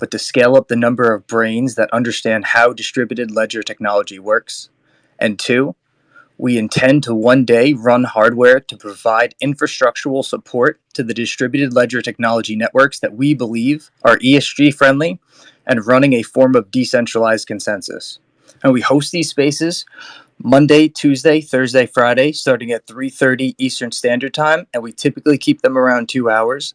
but to scale up the number of brains that understand how distributed ledger technology works. And two, we intend to one day run hardware to provide infrastructural support to the distributed ledger technology networks that we believe are ESG friendly and running a form of decentralized consensus. And we host these spaces Monday, Tuesday, Thursday, Friday, starting at 3:30 Eastern Standard Time, and we typically keep them around 2 hours.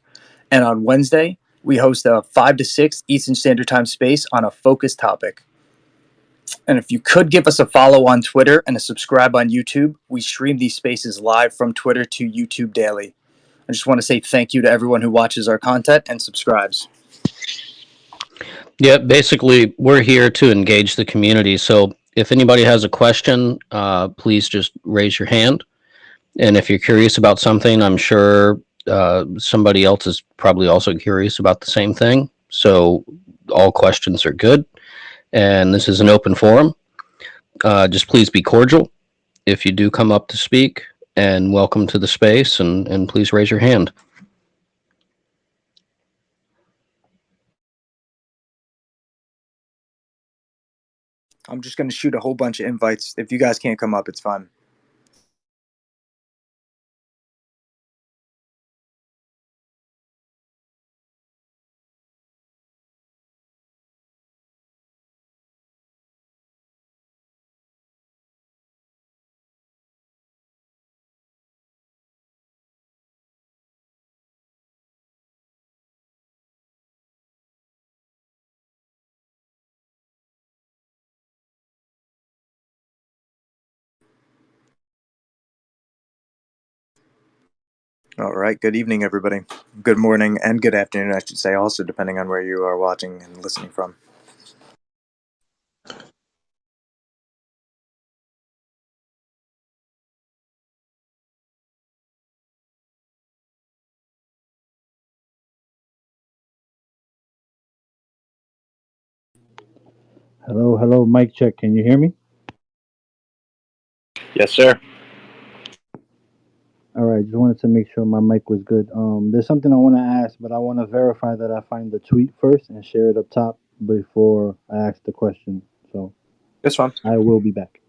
And on Wednesday, we host a 5 to 6 Eastern Standard Time space on a focused topic. And if you could give us a follow on Twitter and a subscribe on YouTube, we stream these spaces live from Twitter to YouTube daily. I just want to say thank you to everyone who watches our content and subscribes. Yeah, basically, we're here to engage the community. So if anybody has a question, please just raise your hand. And if you're curious about something, I'm sure somebody else is probably also curious about the same thing. So all questions are good. And this is an open forum. Just please be cordial if you do come up to speak, and welcome to the space, and please raise your hand. I'm just going to shoot a whole bunch of invites. If you guys can't come up, it's fine. All right. Good evening, everybody. Good morning and good afternoon, I should say, also, depending on where you are watching and listening from. Hello, mic check. Can you hear me? Yes, sir. All right, just wanted to make sure my mic was good. There's something I want to ask, but I want to verify that I find the tweet first and share it up top before I ask the question. So That's fine. I will be back.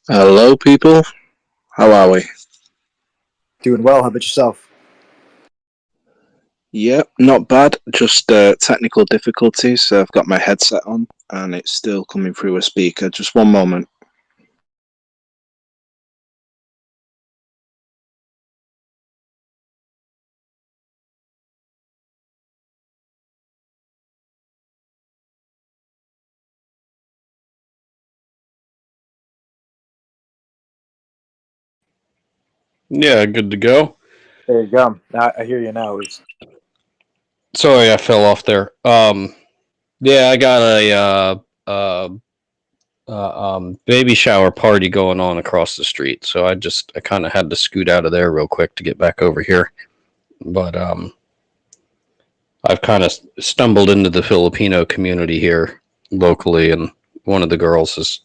Hello, people. How are we? Doing well. How about yourself? Yep, not bad. Just technical difficulties. I've got my headset on and it's still coming through a speaker. Just one moment. Yeah, good to go. There you go. I hear you now. Sorry, I fell off there. Yeah, I got a baby shower party going on across the street, so I kind of had to scoot out of there real quick to get back over here. But I've kind of stumbled into the Filipino community here locally, and one of the girls is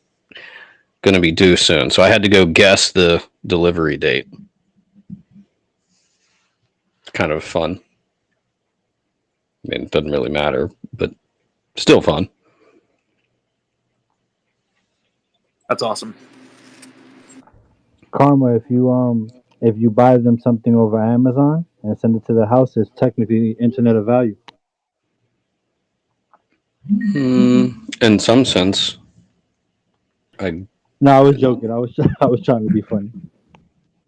going to be due soon, so I had to go guess the delivery date. Kind of fun. I mean, it doesn't really matter, but still fun. That's awesome. Karma, if you buy them something over Amazon and send it to the house, it's technically Internet of Value. In some sense, No, I was joking. I was trying to be funny.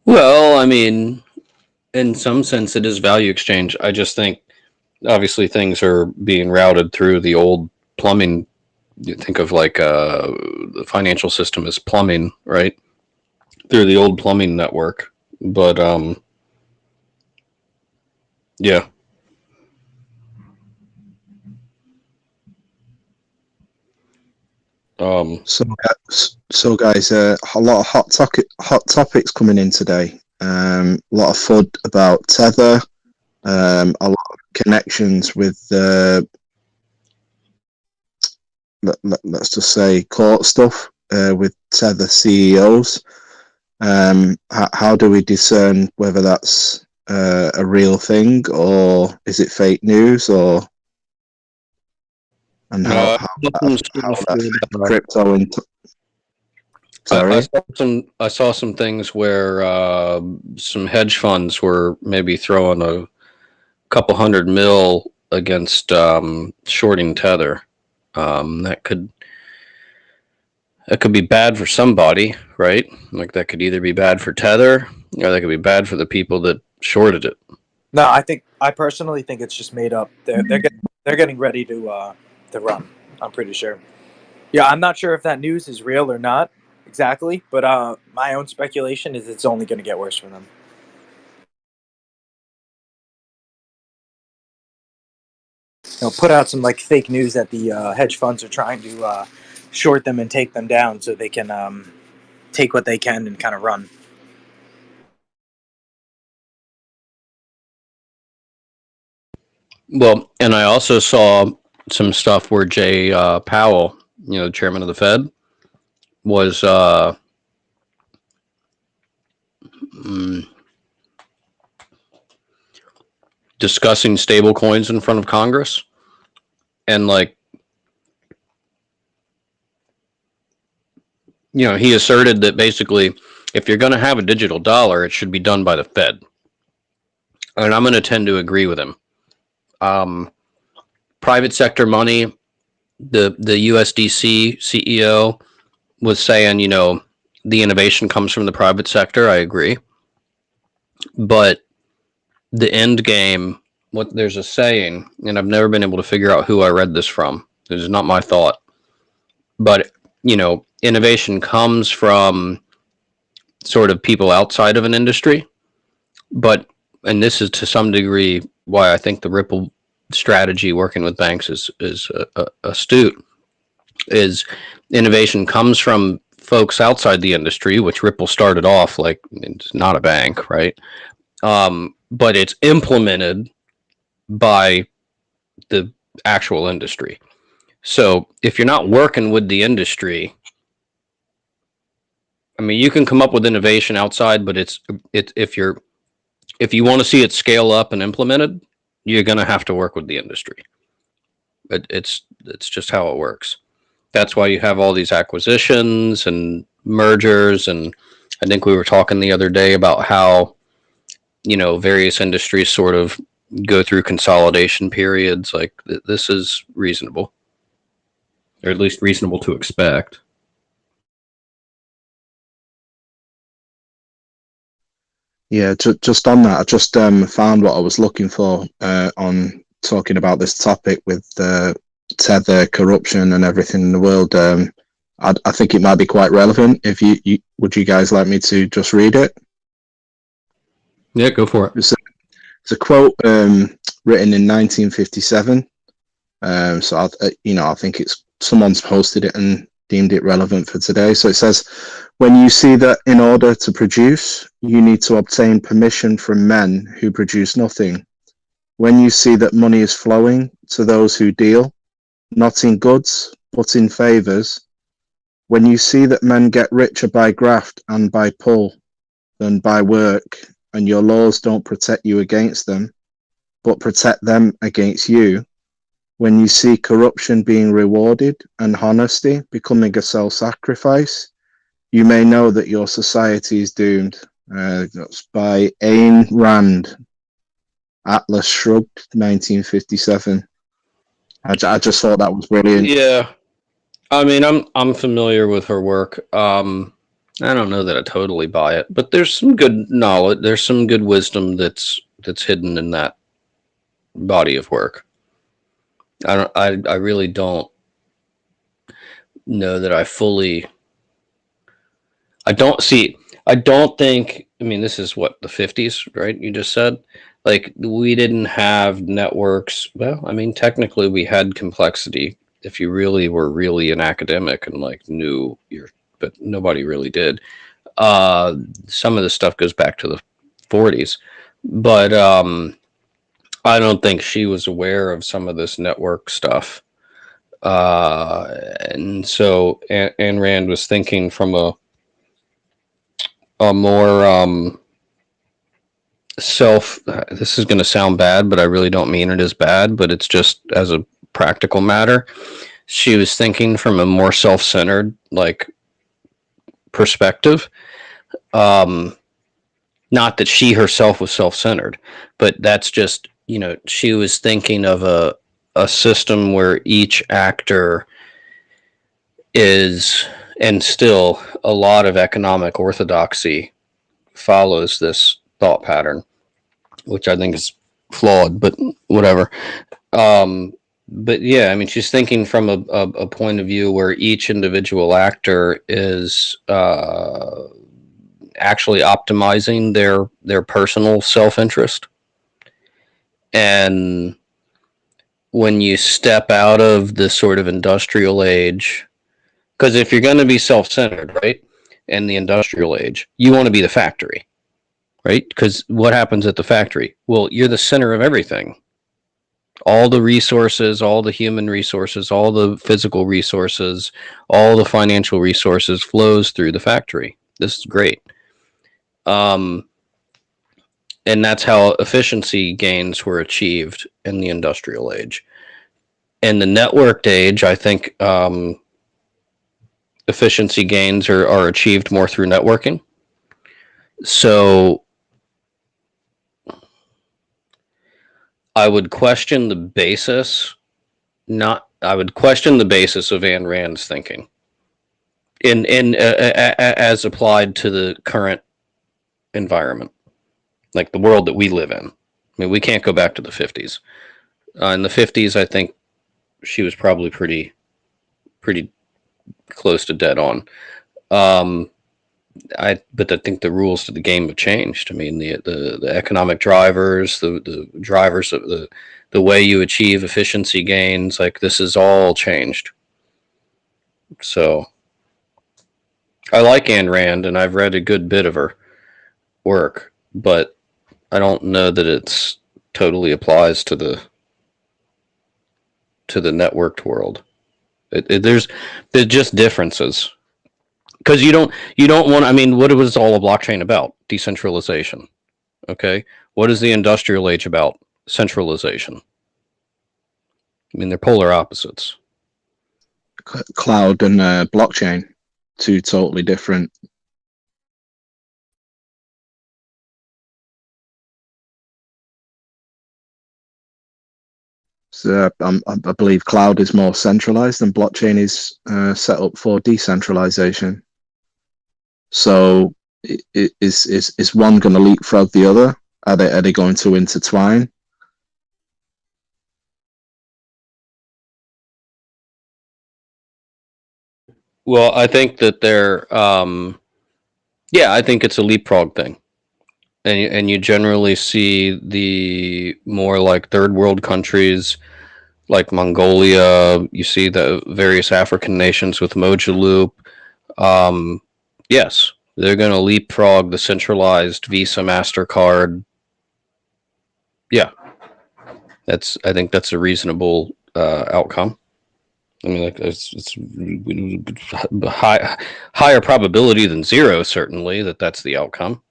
Well, I mean, in some sense, it is value exchange. I just think, obviously, things are being routed through the old plumbing. You think of like the financial system as plumbing, right? Through the old plumbing network. But yeah. So So, guys, a lot of hot topics coming in today. A lot of FUD about Tether. A lot of connections with, let's just say, court stuff with Tether CEOs. How do we discern whether that's a real thing, or is it fake news, or and how that affects crypto and sorry? I saw some things where some hedge funds were maybe throwing a couple $100 million against shorting Tether. That could be bad for somebody, right? Like that could either be bad for Tether or that could be bad for the people that shorted it. No, I personally think it's just made up. They're getting ready to run. I'm pretty sure. Yeah, I'm not sure if that news is real or not exactly, but my own speculation is it's only going to get worse for them. Put out some like fake news that the hedge funds are trying to short them and take them down so they can take what they can and kind of run. Well, and I also saw some stuff where Jay Powell, the chairman of the Fed, was discussing stable coins in front of Congress. And he asserted that basically if you're going to have a digital dollar, it should be done by the Fed. And I'm going to tend to agree with him. Private sector money, the USDC CEO was saying, the innovation comes from the private sector. I agree. But the end game, there's a saying, and I've never been able to figure out who I read this from. This is not my thought. But, innovation comes from sort of people outside of an industry. And this is to some degree why I think the Ripple strategy working with banks is astute, is innovation comes from folks outside the industry, which Ripple started off like it's not a bank, right? But it's implemented by the actual industry. So if you're not working with the industry, I mean, you can come up with innovation outside, but if you want to see it scale up and implemented, you're going to have to work with the industry. It's just how it works. That's why you have all these acquisitions and mergers. And I think we were talking the other day about how, various industries sort of go through consolidation periods. Like this is reasonable, or at least reasonable to expect. Yeah, just on that, I just found what I was looking for on talking about this topic with Tether, corruption, and everything in the world. I think it might be quite relevant. If would you guys like me to just read it? Yeah, go for it. It's a quote written in 1957. So I think it's someone's posted it and deemed it relevant for today. So it says, when you see that in order to produce, you need to obtain permission from men who produce nothing. When you see that money is flowing to those who deal, not in goods, but in favors. When you see that men get richer by graft and by pull than by work, and your laws don't protect you against them, but protect them against you. When you see corruption being rewarded and honesty becoming a self-sacrifice, you may know that your society is doomed. That's by Ayn Rand. Atlas Shrugged, 1957. I just thought that was brilliant. Yeah, I mean, I'm familiar with her work. I don't know that I totally buy it, but there's some good knowledge. There's some good wisdom that's hidden in that body of work. I really don't know that I fully. I don't think. I mean, this is what, the 50s, right? You just said. Like, we didn't have networks. Well, I mean, technically we had complexity if you really were really an academic and like knew your but nobody really did. Some of the stuff goes back to the 40s, but I don't think she was aware of some of this network stuff. And so Ayn Rand was thinking from a more this is going to sound bad, but I really don't mean it as bad, but it's just as a practical matter. She was thinking from a more self-centered like perspective. Not that she herself was self-centered, but that's just, she was thinking of a system where each actor is, and still a lot of economic orthodoxy follows this thought pattern, which I think is flawed, but whatever. But yeah, I mean, she's thinking from a point of view where each individual actor is actually optimizing their personal self-interest. And when you step out of the sort of industrial age, because if you're going to be self-centered, right, in the industrial age, you want to be the factory, right? Because what happens at the factory? Well, you're the center of everything. All the resources, all the human resources, all the physical resources, all the financial resources flows through the factory. This is great. And that's how efficiency gains were achieved in the industrial age. In the networked age, I think efficiency gains are achieved more through networking. So I would question the basis, I would question the basis of Ayn Rand's thinking in as applied to the current environment, like the world that we live in. I mean, we can't go back to the 50s. In the 50s, I think she was probably pretty close to dead on. But I think the rules to the game have changed. I mean, the economic drivers, the drivers of the way you achieve efficiency gains, like this is all changed. So I like Ayn Rand, and I've read a good bit of her work, but I don't know that it's totally applies to the networked world. There's just differences, because you don't want. I mean, what was all a blockchain about? Decentralization. Okay, what is the industrial age about? Centralization. I mean, they're polar opposites. Cloud and blockchain, two totally different. So I believe cloud is more centralized and blockchain is set up for decentralization. So is one going to leapfrog the other? Are they going to intertwine? Well, I think that they're, yeah, I think it's a leapfrog thing. And you generally see the more like third world countries like Mongolia, you see the various African nations with Moja Loop. Yes, they're going to leapfrog the centralized Visa, MasterCard. Yeah, I think that's a reasonable outcome. I mean, like it's higher probability than zero, certainly, that's the outcome.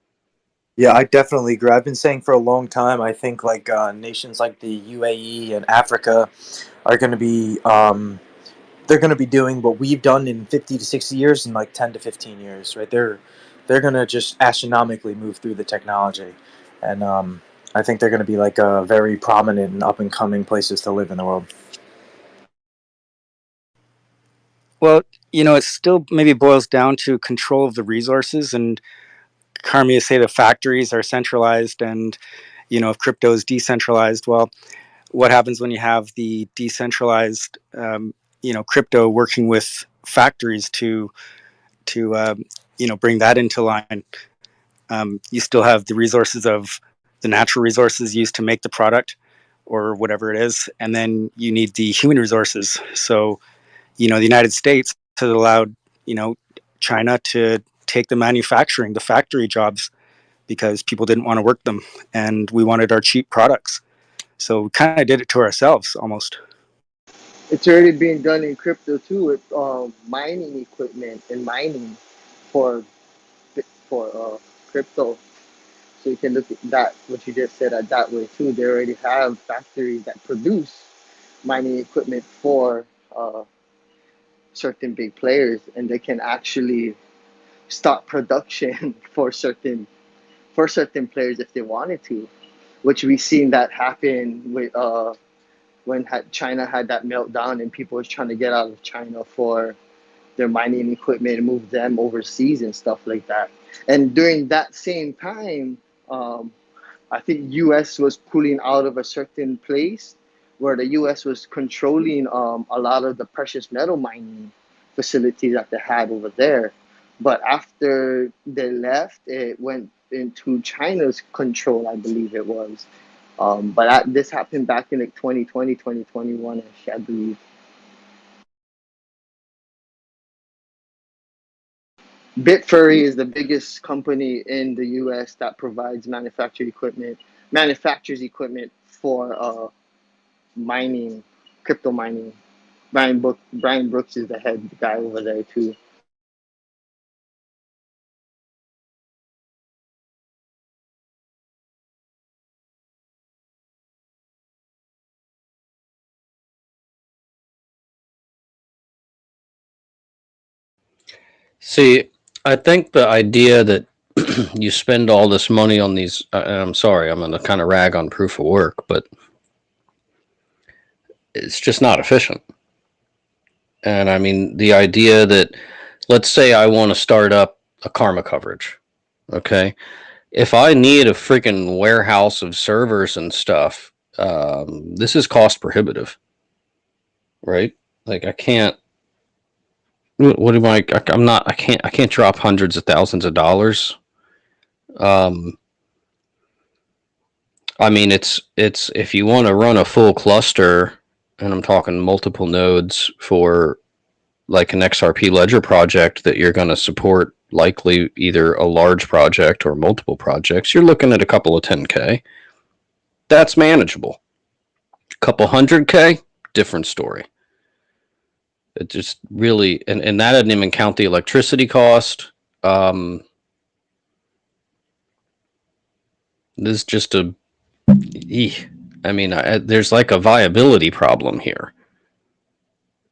Yeah, I definitely agree. I've been saying for a long time, I think like nations like the UAE and Africa are going to be they're going to be doing what we've done in 50 to 60 years in like 10 to 15 years, right? They're going to just astronomically move through the technology, and I think they're going to be like very prominent and up and coming places to live in the world. Well, it still maybe boils down to control of the resources. And Carmi say the factories are centralized, and if crypto is decentralized, well, what happens when you have the decentralized crypto working with factories to bring that into line? You still have the resources of the natural resources used to make the product or whatever it is, and then you need the human resources. So the United States has allowed China to take the manufacturing, the factory jobs, because people didn't want to work them, and we wanted our cheap products. So we kind of did it to ourselves almost. It's already being done in crypto too, with mining equipment and mining for crypto. So you can look at that, what you just said, at that way too. They already have factories that produce mining equipment for certain big players, and they can actually stop production for certain players if they wanted to, which we've seen that happen with when China had that meltdown and people was trying to get out of China for their mining equipment and move them overseas and stuff like that. And during that same time, um, I think U.S. was pulling out of a certain place where the U.S. was controlling a lot of the precious metal mining facilities that they had over there. But after they left, it went into China's control, I believe it was. But this happened back in like 2020, 2021-ish, I believe. Bitfury is the biggest company in the U.S. that provides manufactures equipment for mining, crypto mining. Brian Brooks is the head guy over there too. See, I think the idea that you spend all this money on these, and I'm sorry, I'm going to kind of rag on proof of work, but it's just not efficient. And I mean, the idea that, let's say I want to start up a karma coverage, okay? If I need a freaking warehouse of servers and stuff, this is cost prohibitive, right? Like I can't. What am I? I'm not. I can't drop hundreds of thousands of dollars. Um, I mean, it's if you want to run a full cluster, and I'm talking multiple nodes for like an XRP Ledger project that you're going to support, likely either a large project or multiple projects, you're looking at a couple of 10K. That's manageable. A couple 100K, different story. It just really, and that didn't even count the electricity cost. This is just a, I mean, there's like a viability problem here.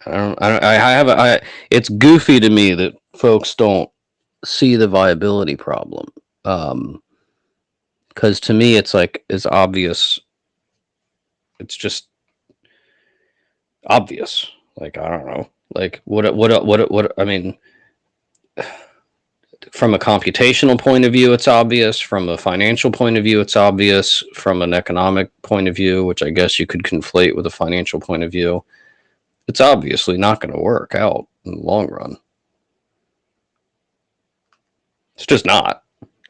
I have, it's goofy to me that folks don't see the viability problem. Because to me, it's like, it's obvious. It's just obvious. Like, I don't know. Like, what, I mean, from a computational point of view, it's obvious. From a financial point of view, it's obvious. From an economic point of view, which I guess you could conflate with a financial point of view, it's obviously not going to work out in the long run. It's just not.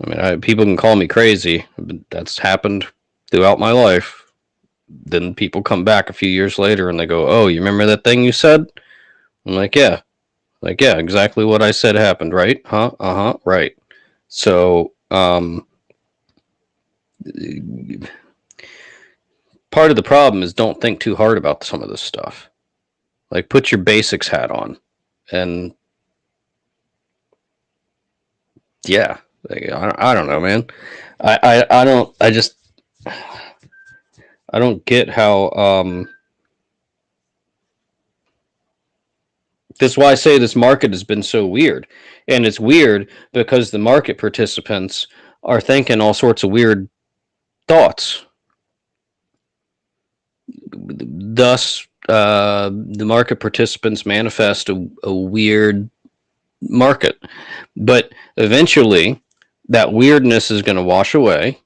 I mean, people can call me crazy, but that's happened throughout my life. Then people come back a few years later and they go, "Oh, you remember that thing you said?" I'm like, "Yeah." Like, yeah, exactly what I said happened, right? Huh? Uh-huh, right. So, part of the problem is don't think too hard about some of this stuff. Like, put your basics hat on. And, yeah, like, I don't know, man. I don't, I just, I don't get how, that's why I say this market has been so weird. And it's weird because the market participants are thinking all sorts of weird thoughts. Thus, the market participants manifest a weird market. But eventually, that weirdness is going to wash away.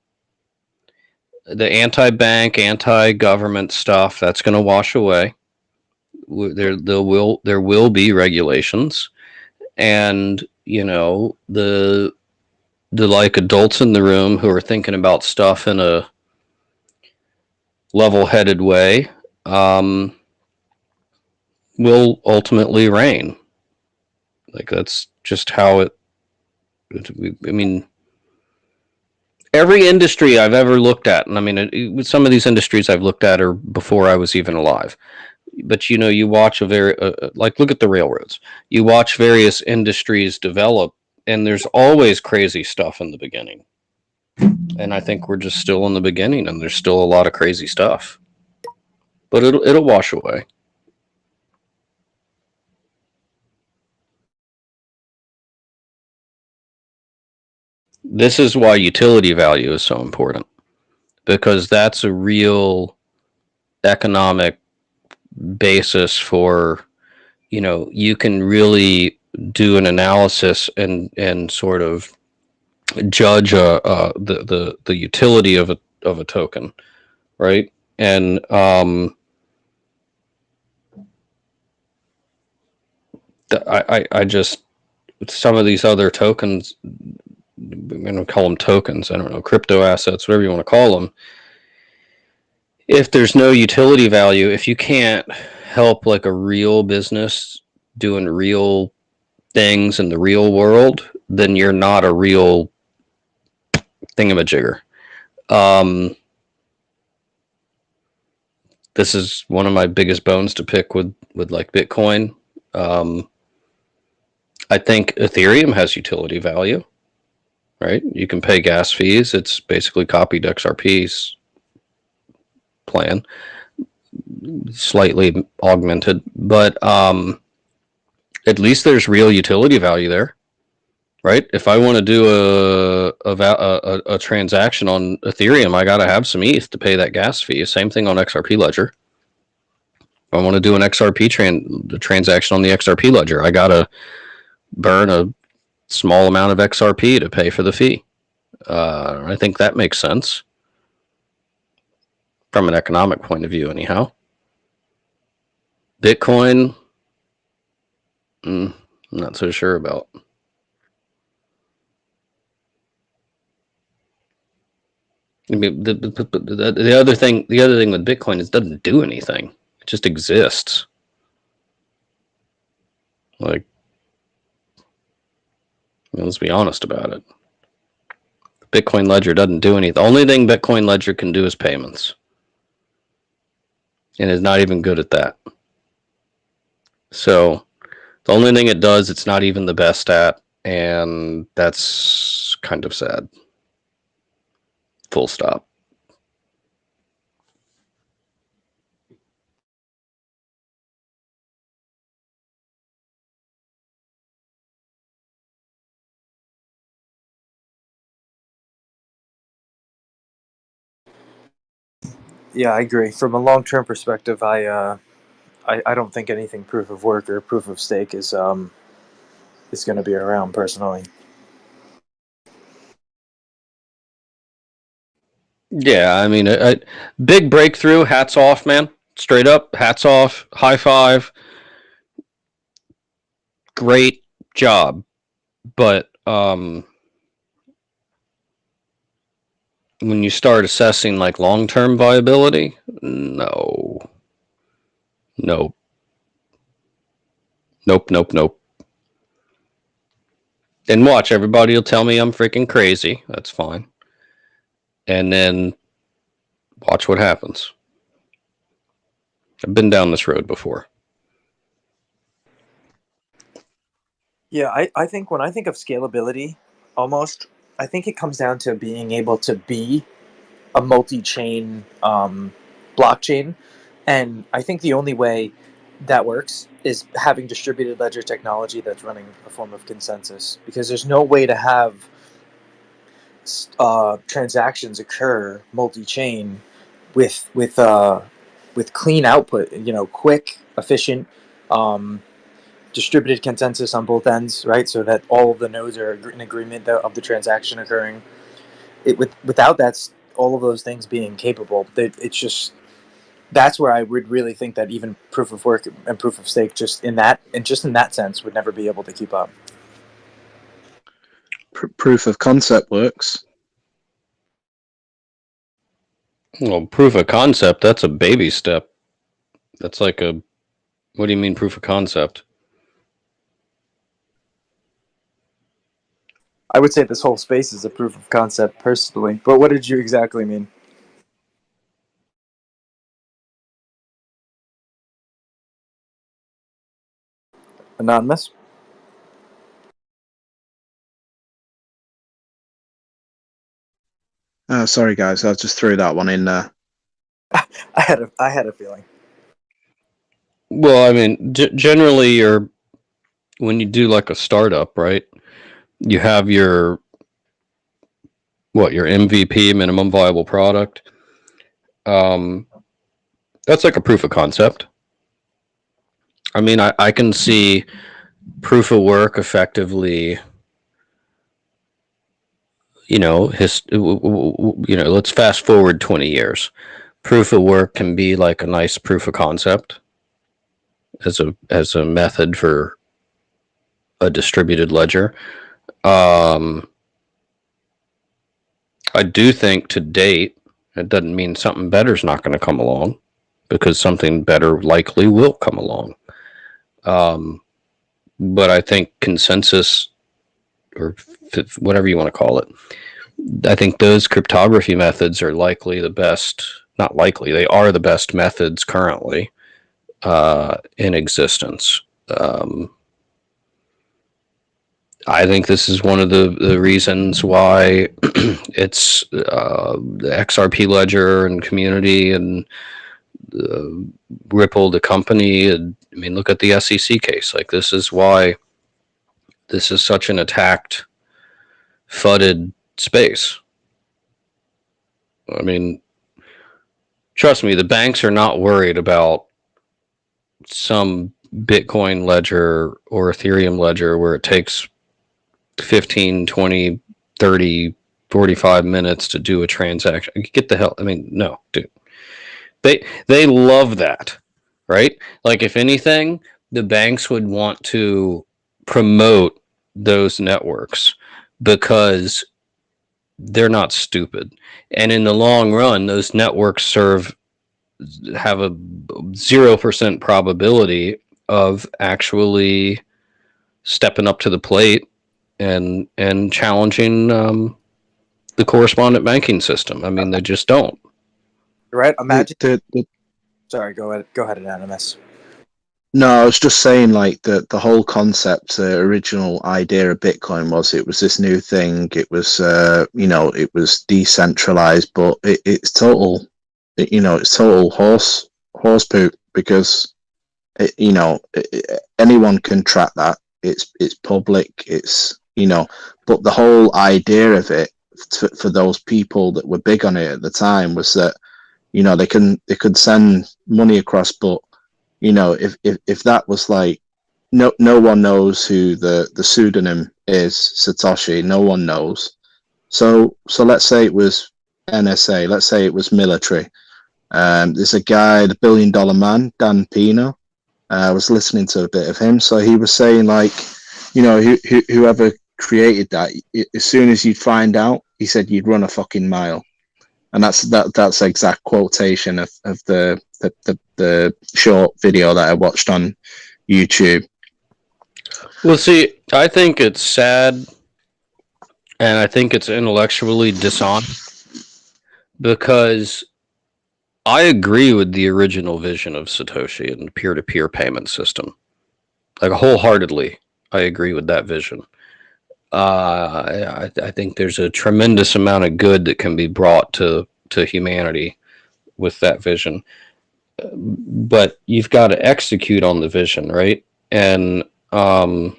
The anti-bank, anti-government stuff, that's going to wash away. There will be regulations, and you know the like adults in the room who are thinking about stuff in a level-headed way will ultimately reign. Like that's just how it. I mean, every industry I've ever looked at, and I mean, some of these industries I've looked at are before I was even alive. But you watch a very like look at the railroads. You watch various industries develop, and there's always crazy stuff in the beginning. And I think we're just still in the beginning, and there's still a lot of crazy stuff. But it'll wash away. This is why utility value is so important, because that's a real economic basis for, you can really do an analysis and sort of judge the utility of a token, right? And I just, some of these other tokens, I'm going to call them tokens, I don't know, crypto assets, whatever you want to call them. If there's no utility value, if you can't help like a real business doing real things in the real world, then you're not a real thingamajigger. This is one of my biggest bones to pick with like Bitcoin. I think Ethereum has utility value, right? You can pay gas fees. It's basically copied XRP's plan, slightly augmented, but at least there's real utility value there, right? If I want to do a transaction on Ethereum, I got to have some ETH to pay that gas fee. Same thing on XRP Ledger. If I want to do an XRP transaction on the XRP Ledger, I got to burn a small amount of XRP to pay for the fee. I think that makes sense from an economic point of view, anyhow. Bitcoin, I'm not so sure about. I mean, the other thing with Bitcoin is it doesn't do anything. It just exists. Like, let's be honest about it. The Bitcoin Ledger doesn't do anything. The only thing Bitcoin Ledger can do is payments. And it's not even good at that. So the only thing it does, it's not even the best at, and that's kind of sad. Full stop. Yeah, I agree. From a long-term perspective, I don't think anything proof of work or proof of stake is going to be around personally. Yeah, I mean, big breakthrough. Hats off, man. Straight up, hats off. High five. Great job. But when you start assessing like long-term viability, no. Nope. Nope. And watch, everybody will tell me I'm freaking crazy. That's fine. And then watch what happens. I've been down this road before. Yeah, I think when I think of scalability, almost, I think it comes down to being able to be a multi-chain blockchain. And I think the only way that works is having distributed ledger technology that's running a form of consensus, because there's no way to have transactions occur multi-chain with clean output, quick, efficient, distributed consensus on both ends, right? So that all of the nodes are in agreement of the transaction occurring. Without that, all of those things being capable, it's just, that's where I would really think that even proof of work and proof of stake, just in that sense, would never be able to keep up. Proof of concept works. Well, proof of concept, that's a baby step. That's like what do you mean proof of concept? I would say this whole space is a proof of concept personally. But what did you exactly mean? Anonymous? Sorry, guys, I just threw that one in there. I had a feeling. Well, I mean, generally, when you do like a startup, right? You have your MVP, minimum viable product. That's like a proof of concept. I mean, I can see proof of work effectively. Let's fast forward 20 years. Proof of work can be like a nice proof of concept as a method for a distributed ledger. I do think to date, it doesn't mean something better is not going to come along, because something better likely will come along. But I think consensus, or whatever you want to call it, I think those cryptography methods are likely the best. Not likely, they are the best methods currently in existence. I think this is one of the reasons why it's the XRP ledger and community and Ripple, the company. I mean, look at the SEC case. Like, this is why this is such an attacked, fudded space. I mean, trust me, the banks are not worried about some Bitcoin ledger or Ethereum ledger where it takes 15, 20, 30, 45 minutes to do a transaction. Get the hell. I mean, no, dude. They love that, right? Like, if anything, the banks would want to promote those networks because they're not stupid. And in the long run, those networks have a 0% probability of actually stepping up to the plate and challenging the correspondent banking system. I mean, they just don't. Right? Imagine. The Sorry, go ahead, Anonymous. No, I was just saying, like, the whole concept, the original idea of Bitcoin was it was this new thing. It was, it was decentralized, but it's total, it's total horse poop, because anyone can track that. It's public. But the whole idea of it for those people that were big on it at the time was that they could send money across, but if that was like, no one knows who the pseudonym is, Satoshi. No one knows. So let's say it was NSA. Let's say it was military. There's a guy, the $1 billion man, Dan Pino. I was listening to a bit of him. So he was saying, like, whoever created that, as soon as you'd find out, he said you'd run a fucking mile. And that's exact quotation of the short video that I watched on YouTube. Well, see, I think it's sad, and I think it's intellectually dishonest, because I agree with the original vision of Satoshi and the peer-to-peer payment system. Like, wholeheartedly, I agree with that vision. I think there's a tremendous amount of good that can be brought to humanity with that vision. But you've got to execute on the vision, right? And I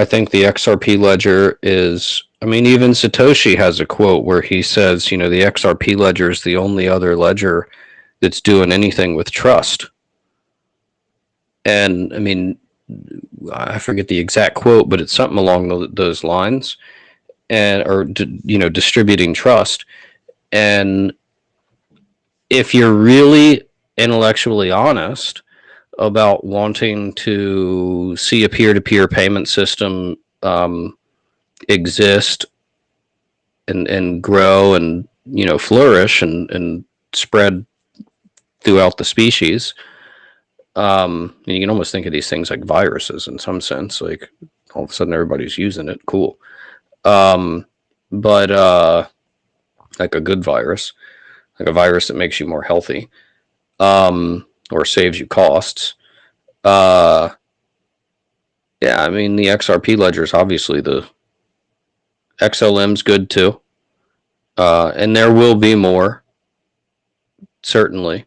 think the XRP ledger is, I mean, even Satoshi has a quote where he says, the XRP ledger is the only other ledger that's doing anything with trust. And I mean, I forget the exact quote, but it's something along those lines, or distributing trust. And if you're really intellectually honest about wanting to see a peer-to-peer payment system exist and grow and flourish and spread throughout the species, you can almost think of these things like viruses in some sense. Like, all of a sudden everybody's using it. Cool. But like a good virus, like a virus that makes you more healthy, or saves you costs. Yeah, I mean, the XRP ledgers, obviously the XLM's good too. And there will be more, certainly.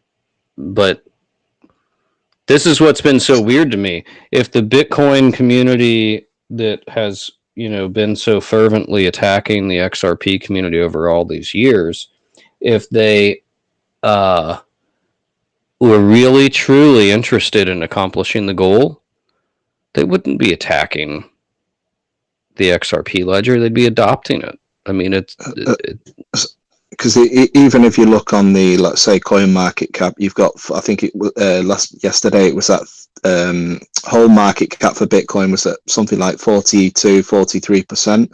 But this is what's been so weird to me. If the Bitcoin community that has, been so fervently attacking the XRP community over all these years, if they were really truly interested in accomplishing the goal, they wouldn't be attacking the XRP ledger. They'd be adopting it. I mean, because even if you look on the, let's say, coin market cap, you've got, I think it was yesterday it was that whole market cap for Bitcoin was at something like 42-43%.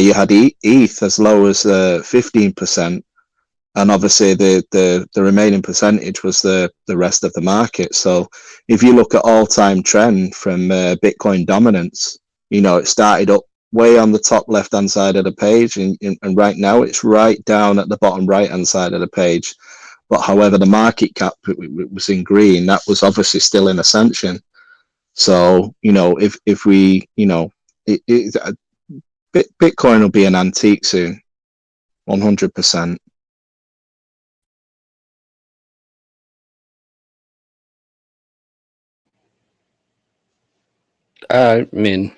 You had ETH as low as 15%, and obviously the remaining percentage was the rest of the market. So if you look at all-time trend from Bitcoin dominance, it started up way on the top left-hand side of the page, and right now it's right down at the bottom right-hand side of the page. But however, the market cap was in green. That was obviously still in ascension. So if we Bitcoin will be an antique soon, 100%. I mean,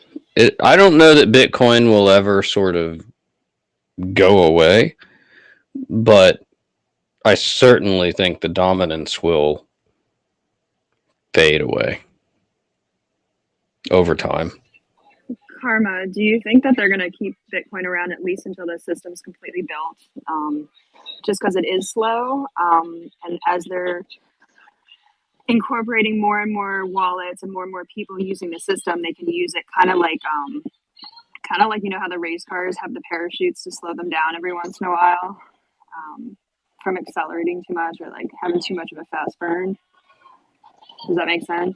I don't know that Bitcoin will ever sort of go away, but I certainly think the dominance will fade away over time. Karma, do you think that they're going to keep Bitcoin around at least until the system's completely built? Just because it is slow, and as they're incorporating more and more wallets and more people using the system, they can use it kind of like how the race cars have the parachutes to slow them down every once in a while, from accelerating too much or like having too much of a fast burn. Does that make sense?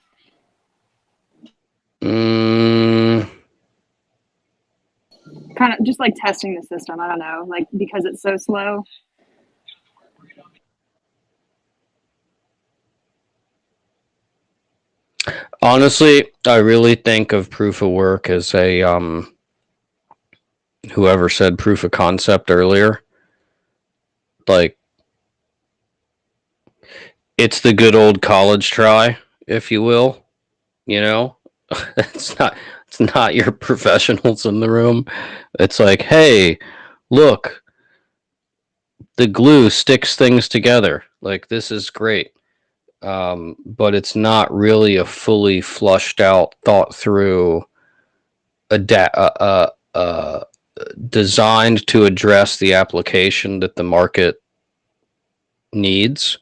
Kind of just like testing the system. I don't know, like because it's so slow. Honestly, I really think of proof of work as a whoever said proof of concept earlier. Like, it's the good old college try, if you will. It's not your professionals in the room. It's like, hey, look, the glue sticks things together. Like, this is great. But it's not really a fully flushed out, thought through, designed to address the application that the market needs.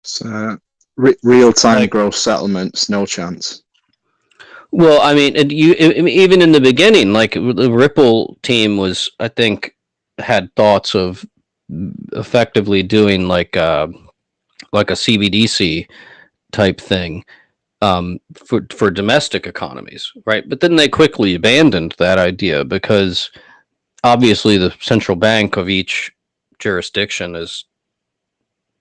So real-time gross settlements, no chance. Well, I mean, even in the beginning, like the Ripple team was, I think, had thoughts of effectively doing like a CBDC type thing for domestic economies, right? But then they quickly abandoned that idea because obviously the central bank of each jurisdiction is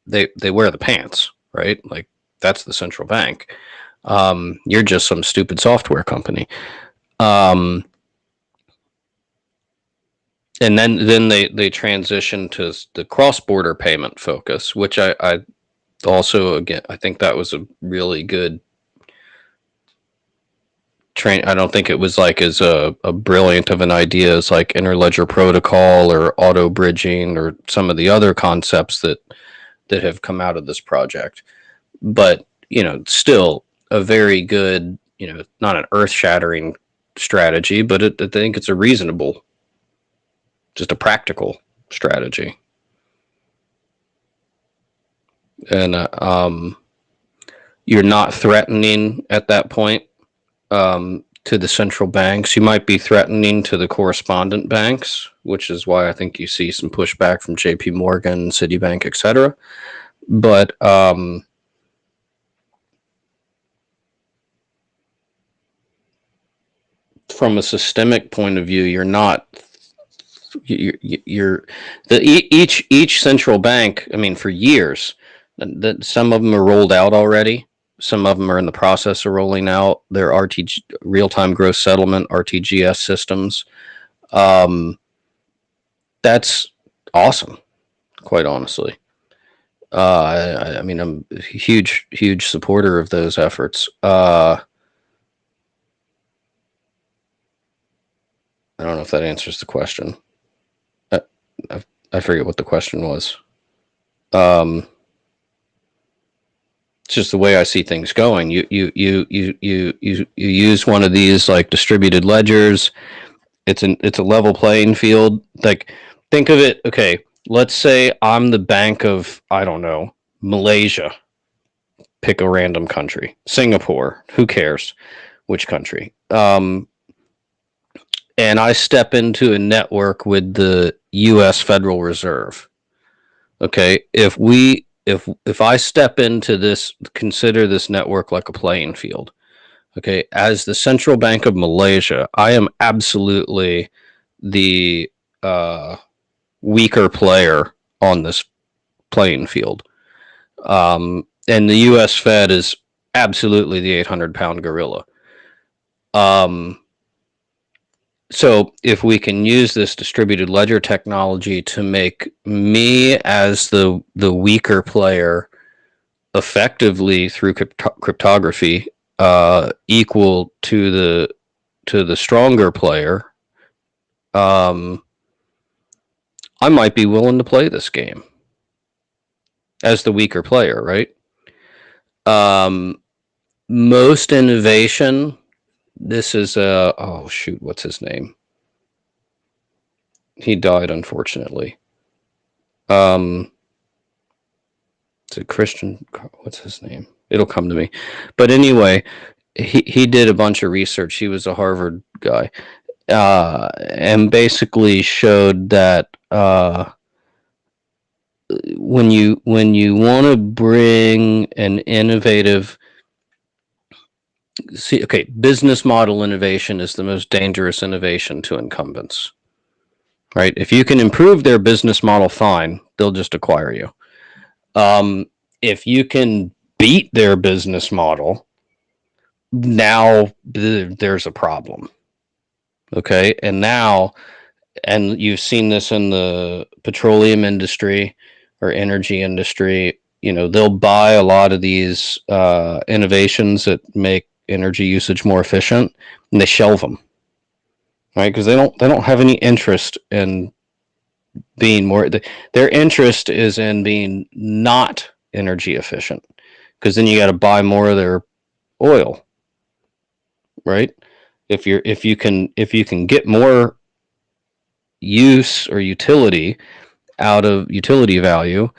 they wear the pants, right? Like, that's the central bank. You're just some stupid software company. And then they transitioned to the cross-border payment focus, which I also, again, I think that was a really good train. I don't think it was like as a brilliant of an idea as like interledger protocol or auto bridging or some of the other concepts that have come out of this project. But, still a very good, not an earth-shattering strategy, but I think it's a reasonable, just a practical strategy. And you're not threatening at that point to the central banks. You might be threatening to the correspondent banks, which is why I think you see some pushback from JP Morgan, Citibank, etc. But from a systemic point of view, you're not. You're each central bank. I mean, for years, that some of them are rolled out already. Some of them are in the process of rolling out their RTG, real-time gross settlement (RTGS) systems. That's awesome, quite honestly. I mean, I'm a huge supporter of those efforts. I don't know if that answers the question. I forget what the question was. It's just the way I see things going. You use one of these like distributed ledgers. It's a level playing field. Like, think of it. Okay, let's say I'm the bank of, I don't know, Malaysia. Pick a random country. Singapore. Who cares which country? And I step into a network with the U.S. Federal Reserve. Okay, if I step into this, consider this network like a playing field. Okay, as the Central Bank of Malaysia, I am absolutely the weaker player on this playing field. And the U.S. Fed is absolutely the 800-pound gorilla. So if we can use this distributed ledger technology to make me as the weaker player effectively through cryptography equal to the stronger player, I might be willing to play this game as the weaker player, right? Most innovation. This is oh shoot, what's his name? He died, unfortunately. It's a Christian. What's his name? It'll come to me. But anyway, he did a bunch of research. He was a Harvard guy, and basically showed that when you want to bring an innovative, business model innovation is the most dangerous innovation to incumbents. Right? If you can improve their business model, fine, they'll just acquire you. If you can beat their business model, now there's a problem. Okay, and you've seen this in the petroleum industry or energy industry. You know, they'll buy a lot of these innovations that make energy usage more efficient, and they shelve them. Right, because they don't have any interest in being more. Their interest is in being not energy efficient, because then you got to buy more of their oil. Right, if you can get more use or utility value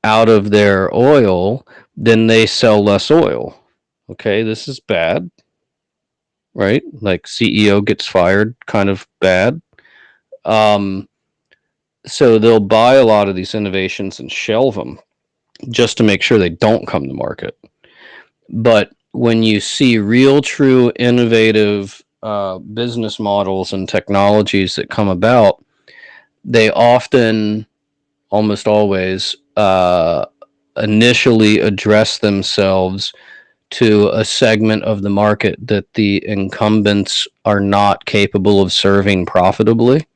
out of their oil, then they sell less oil. Okay, this is bad. Right, like CEO gets fired, kind of bad. So they'll buy a lot of these innovations and shelve them just to make sure they don't come to market. But when you see real, true, innovative business models and technologies that come about, they often, almost always, initially address themselves to a segment of the market that the incumbents are not capable of serving profitably.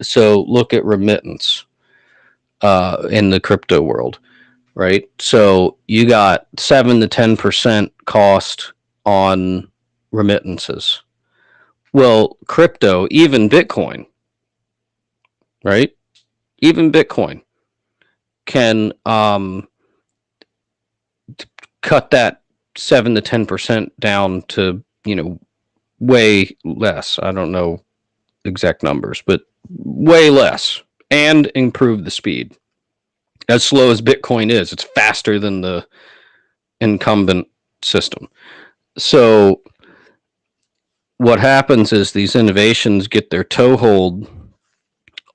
So look at remittance in the crypto world, right? So you got 7 to 10% cost on remittances. Well, crypto, even Bitcoin, right? Even Bitcoin can cut that 7 to 10% down to, way less. I don't know exact numbers, but way less, and improve the speed. As slow as Bitcoin is, it's faster than the incumbent system. So what happens is these innovations get their toehold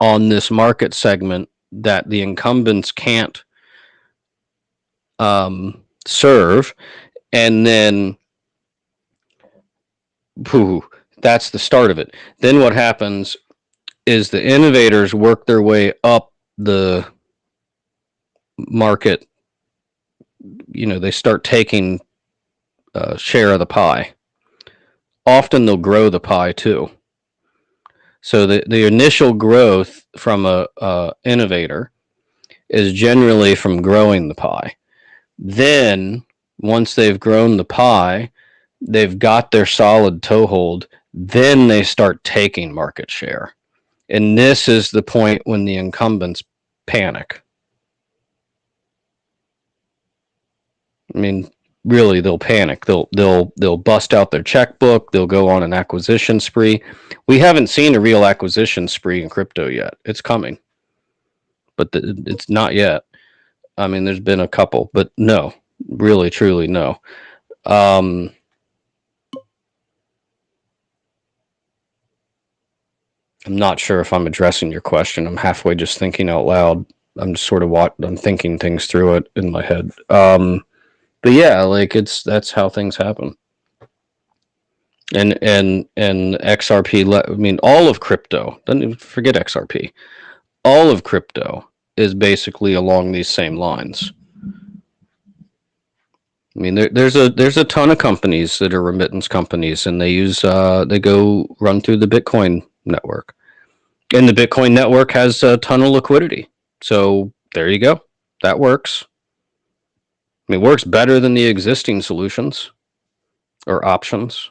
on this market segment that the incumbents can't serve, and then that's the start of it. Then what happens is the innovators work their way up the market. They start taking a share of the pie. Often they'll grow the pie too. So the initial growth from a innovator is generally from growing the pie. Then once they've grown the pie, they've got their solid toehold, then they start taking market share. And this is the point when the incumbents panic. I mean, really, they'll panic. They'll bust out their checkbook. They'll go on an acquisition spree. We haven't seen a real acquisition spree in crypto yet. It's coming, but it's not yet. I mean, there's been a couple, but no, really, truly, no. I'm not sure if I'm addressing your question. I'm halfway just thinking out loud. I'm just sort of I'm thinking things through it in my head. But yeah, like that's how things happen. And XRP, I mean, all of crypto, don't even forget XRP. All of crypto is basically along these same lines. I mean, there's a ton of companies that are remittance companies, and they go run through the Bitcoin network, and the Bitcoin network has a ton of liquidity. So there you go, that works. I mean, it works better than the existing solutions or options.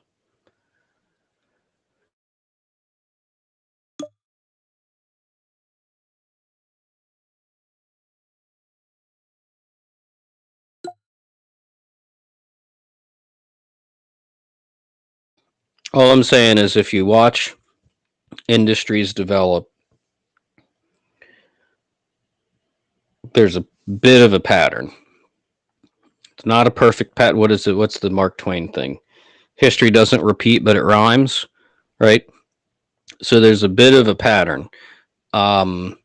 All I'm saying is if you watch industries develop, there's a bit of a pattern. It's not a perfect pattern. What is it? What's the Mark Twain thing? History doesn't repeat, but it rhymes, right? So there's a bit of a pattern. You're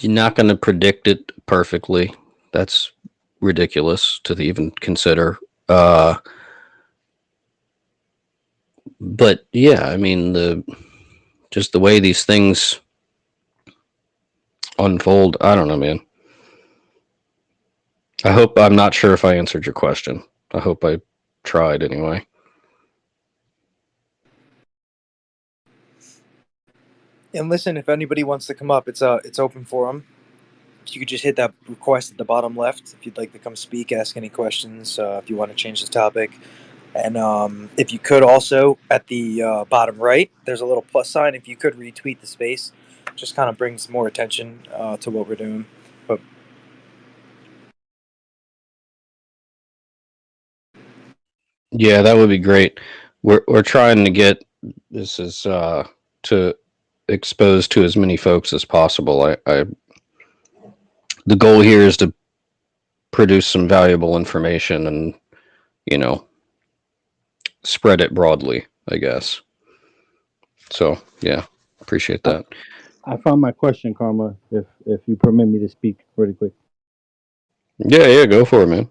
not going to predict it perfectly. That's ridiculous to even consider. But yeah, I mean, just the way these things unfold, I don't know, man. I'm not sure if I answered your question. I hope I tried anyway. And listen, if anybody wants to come up, it's open for them. You could just hit that request at the bottom left if you'd like to come speak, ask any questions, if you want to change the topic. And if you could also, at the bottom right, there's a little plus sign. If you could retweet the space, just kind of brings more attention to what we're doing. But yeah, that would be great. We're trying to get this to expose to as many folks as possible. The goal here is to produce some valuable information and spread it broadly, I guess. So yeah, appreciate that. I found my question, Karma. If you permit me to speak really quick, Yeah, go for it, man.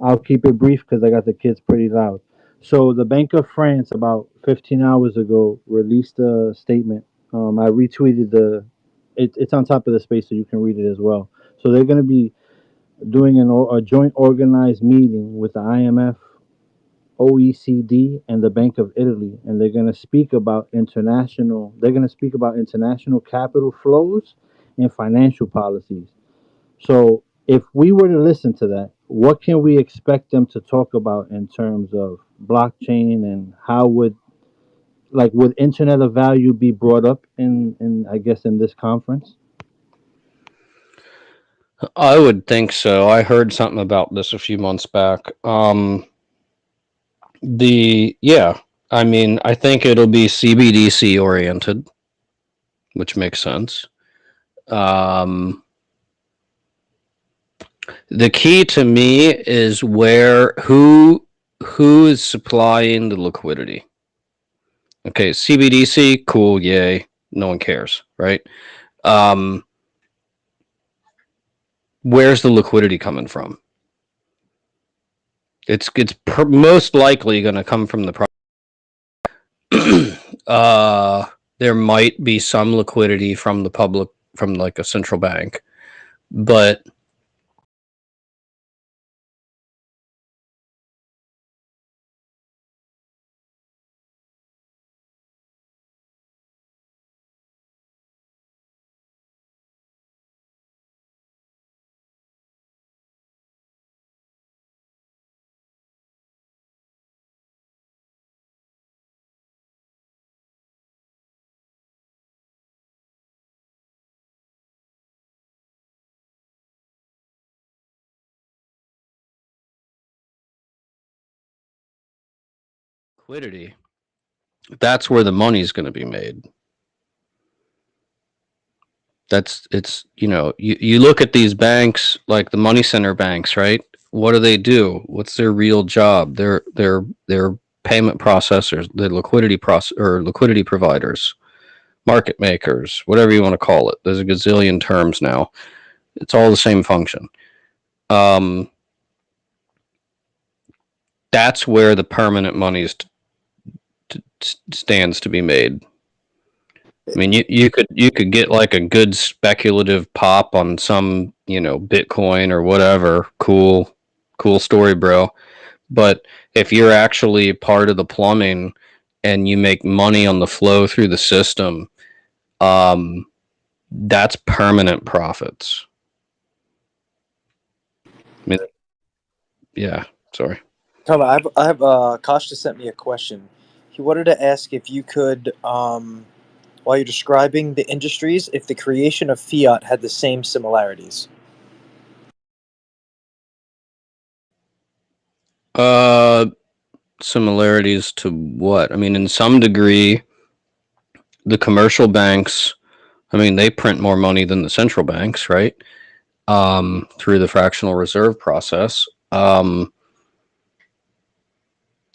I'll keep it brief because I got the kids pretty loud. So the Bank of France about 15 hours ago released a statement. I retweeted it's on top of the space so you can read it as well. So they're going to be doing a joint organized meeting with the IMF, OECD, and the Bank of Italy, and they're going to speak about international. They're going to speak about international capital flows and financial policies. So, if we were to listen to that, what can we expect them to talk about in terms of blockchain, and how would Internet of Value be brought up in I guess in this conference? I would think so. I heard something about this a few months back. I mean, I think it'll be CBDC oriented, which makes sense. The key to me is who is supplying the liquidity. Okay, CBDC, cool, yay. No one cares, right? Where's the liquidity coming from? It's most likely going to come from the there might be some liquidity from the public, from like a central bank, but liquidity, that's where the money's going to be made. It's, you look at these banks, like the money center banks, right? What do? What's their real job? They're payment processors, the liquidity providers, market makers, whatever you want to call it. There's a gazillion terms now. It's all the same function. That's where the permanent money stands to be made. I mean, you could get like a good speculative pop on some, Bitcoin or whatever. Cool story, bro. But if you're actually part of the plumbing and you make money on the flow through the system, that's permanent profits. I mean, yeah. Sorry. Tom, I have Kosh just sent me a question. He wanted to ask if you could, while you're describing the industries, if the creation of fiat had the same similarities. Similarities to what? I mean, in some degree, the commercial banks, I mean, they print more money than the central banks, right? Through the fractional reserve process.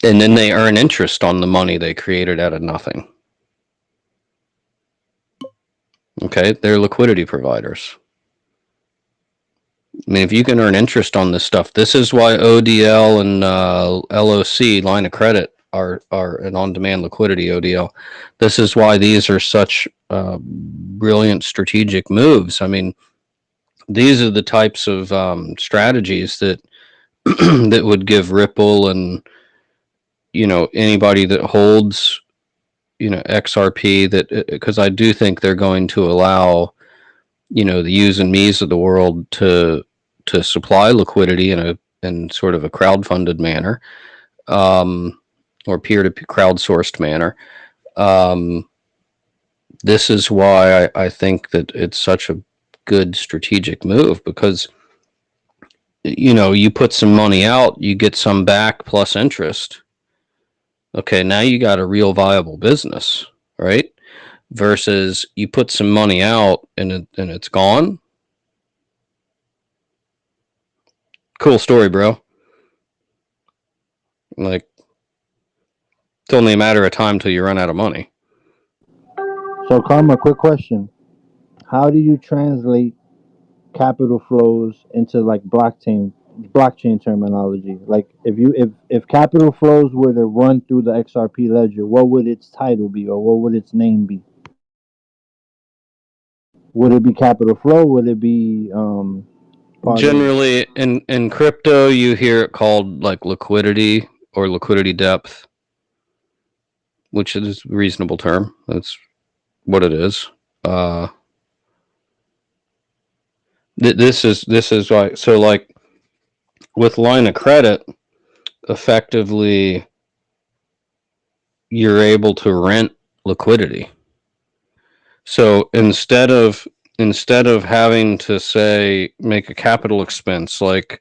And then they earn interest on the money they created out of nothing. Okay, they're liquidity providers. I mean, if you can earn interest on this stuff, this is why ODL and LOC, line of credit, are an on-demand liquidity ODL. This is why these are such brilliant strategic moves. I mean, these are the types of strategies that that would give Ripple and anybody that holds XRP, that because I do think they're going to allow the yous and me's of the world to supply liquidity in sort of a crowd-funded manner, or peer-to-peer crowdsourced manner. This is why I think that it's such a good strategic move, because you put some money out, you get some back plus interest. Okay, now you got a real viable business, right? Versus you put some money out and it's gone. Cool story, bro. Like, it's only a matter of time till you run out of money. So, Karma, quick question: how do you translate capital flows into like blockchain terminology? Like, if capital flows were to run through the XRP ledger, what would its title be, or what would its name be? Would it be capital flow? Would it be Generally, in crypto, you hear it called like liquidity or liquidity depth, which is a reasonable term. That's what it is. This is why. So, like with line of credit, effectively, you're able to rent liquidity. So instead of having to say make a capital expense, like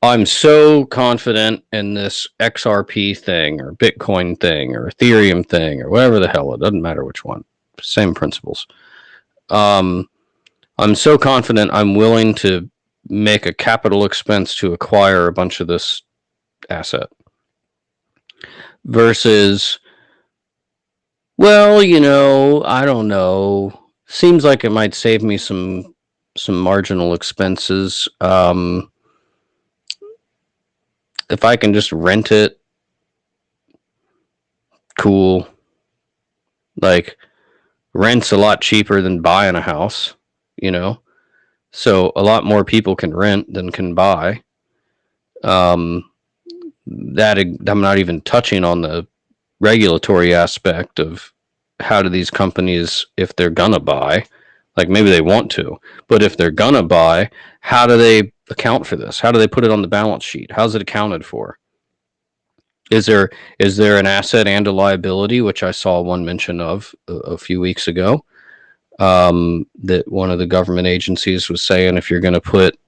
I'm so confident in this XRP thing or Bitcoin thing or Ethereum thing or whatever the hell, it doesn't matter which one, same principles. I'm so confident I'm willing to make a capital expense to acquire a bunch of this asset. Versus, well, I don't know. Seems like it might save me some marginal expenses. if I can just rent it, cool. Like, rent's a lot cheaper than buying a house, you know? So a lot more people can rent than can buy. That I'm not even touching on the regulatory aspect of how do these companies, if they're gonna buy, like maybe they want to, but if they're gonna buy, how do they account for this? How do they put it on the balance sheet? How's it accounted for? Is there an asset and a liability, which I saw one mention of a few weeks ago? That one of the government agencies was saying if you're going to put,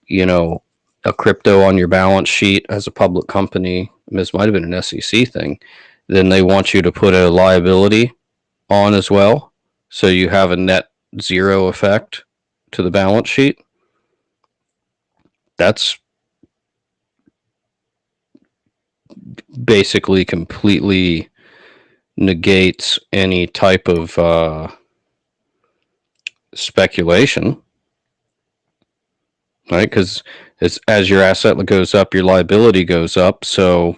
you know, a crypto on your balance sheet as a public company, this might have been an SEC thing, then they want you to put a liability on as well, so you have a net zero effect to the balance sheet. That's basically completely negates any type of speculation, right? Because as your asset goes up, your liability goes up, so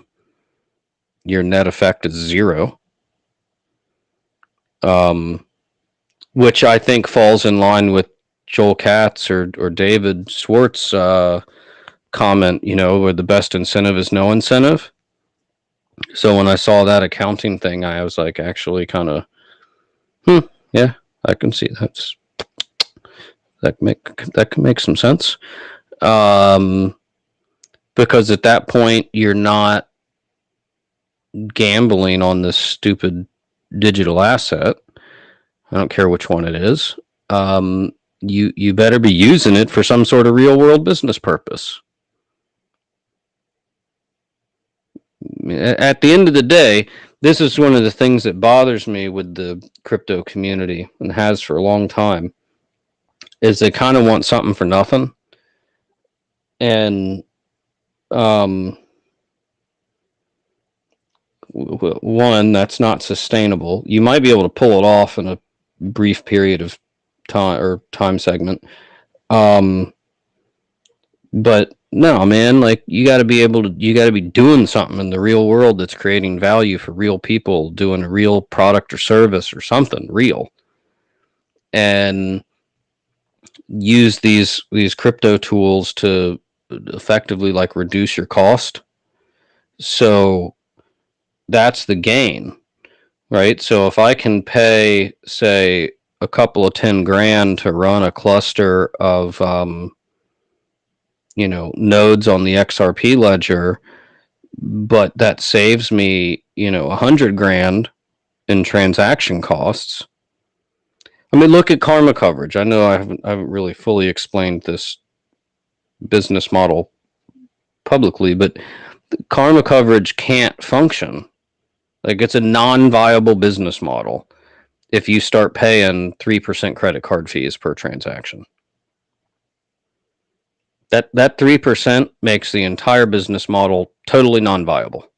your net effect is zero. Which I think falls in line with Joel Katz or David Schwartz comment, you know, where the best incentive is no incentive. So when I saw that accounting thing, I was like, actually kind of, yeah, I can see that can make some sense. Because at that point, you're not gambling on this stupid digital asset. I don't care which one it is. You better be using it for some sort of real world business purpose. At the end of the day, this is one of the things that bothers me with the crypto community, and has for a long time, is they kind of want something for nothing. And one, that's not sustainable. You might be able to pull it off in a brief period of time or time segment. But no, man, like you got to be doing something in the real world that's creating value for real people, doing a real product or service or something real, and use these crypto tools to effectively like reduce your cost. So that's the gain, right? So if I can pay, say, a couple of 10 grand to run a cluster of nodes on the XRP ledger, but that saves me, 100 grand in transaction costs. I mean, look at karma coverage. I know I haven't really fully explained this business model publicly, but karma coverage can't function. Like, it's a non-viable business model if you start paying 3% credit card fees per transaction. That 3% makes the entire business model totally non-viable.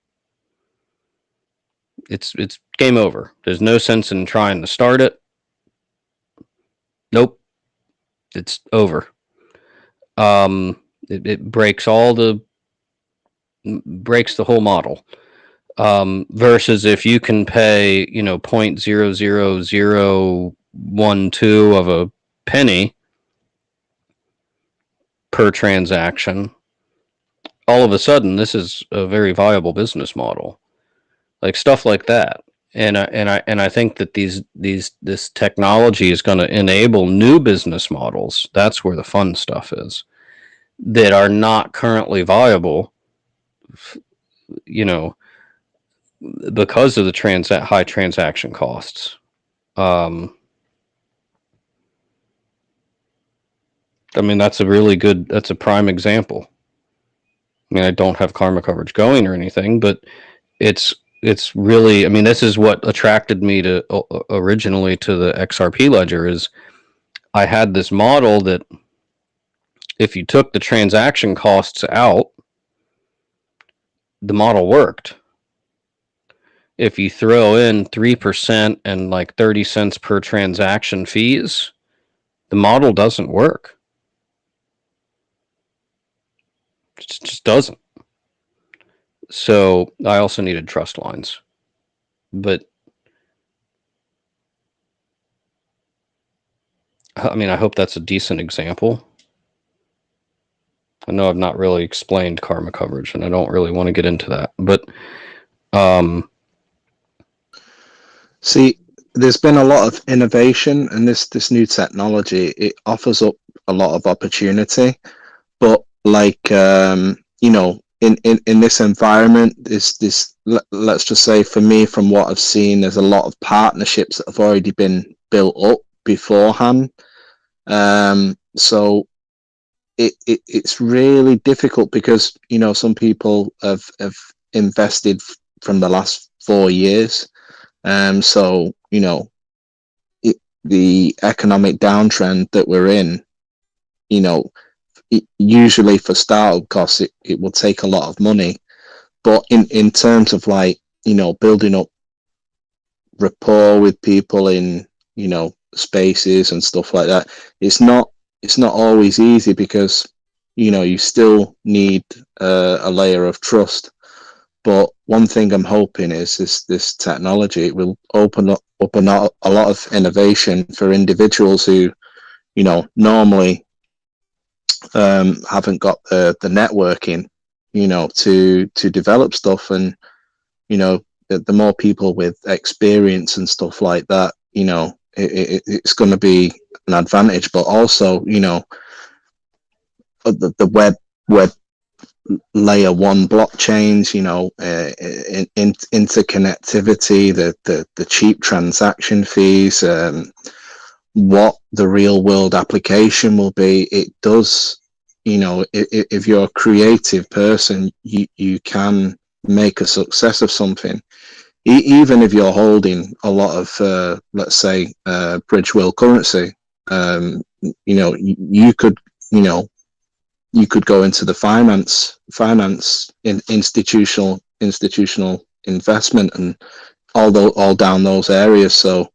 It's game over. There's no sense in trying to start it. Nope. It's over. It breaks breaks the whole model. Versus if you can pay, 0.00012 of a penny per transaction, all of a sudden this is a very viable business model. Like stuff like that. And I think that this technology is going to enable new business models. That's where the fun stuff is, that are not currently viable, because of the high transaction costs. I mean, that's a prime example. I mean, I don't have karma coverage going or anything, but it's really, I mean, this is what attracted me to originally to the XRP ledger. Is I had this model that if you took the transaction costs out, the model worked. If you throw in 3% and like 30 cents per transaction fees, the model doesn't work. It just doesn't. So I also needed trust lines. But I mean, I hope that's a decent example. I know I've not really explained karma coverage, and I don't really want to get into that. But see, there's been a lot of innovation, and this new technology, it offers up a lot of opportunity. But like in this environment, let's just say for me, from what I've seen, there's a lot of partnerships that have already been built up beforehand. So it's really difficult because some people have invested from the last 4 years. So the economic downtrend that we're in, you know, usually for startup costs, it will take a lot of money. But in terms of building up rapport with people in spaces and stuff like that, it's not always easy because you still need a layer of trust. But one thing I'm hoping is this technology, it will open up a lot of innovation for individuals who normally haven't got the networking to develop stuff. And the more people with experience and stuff like that, it's going to be an advantage. But also the web layer one blockchains, interconnectivity, the cheap transaction fees, what the real world application will be. It does, if you're a creative person, you can make a success of something. Even if you're holding a lot of, let's say, bridge wheel currency, you could, you could go into the finance in institutional investment and all down those areas. So,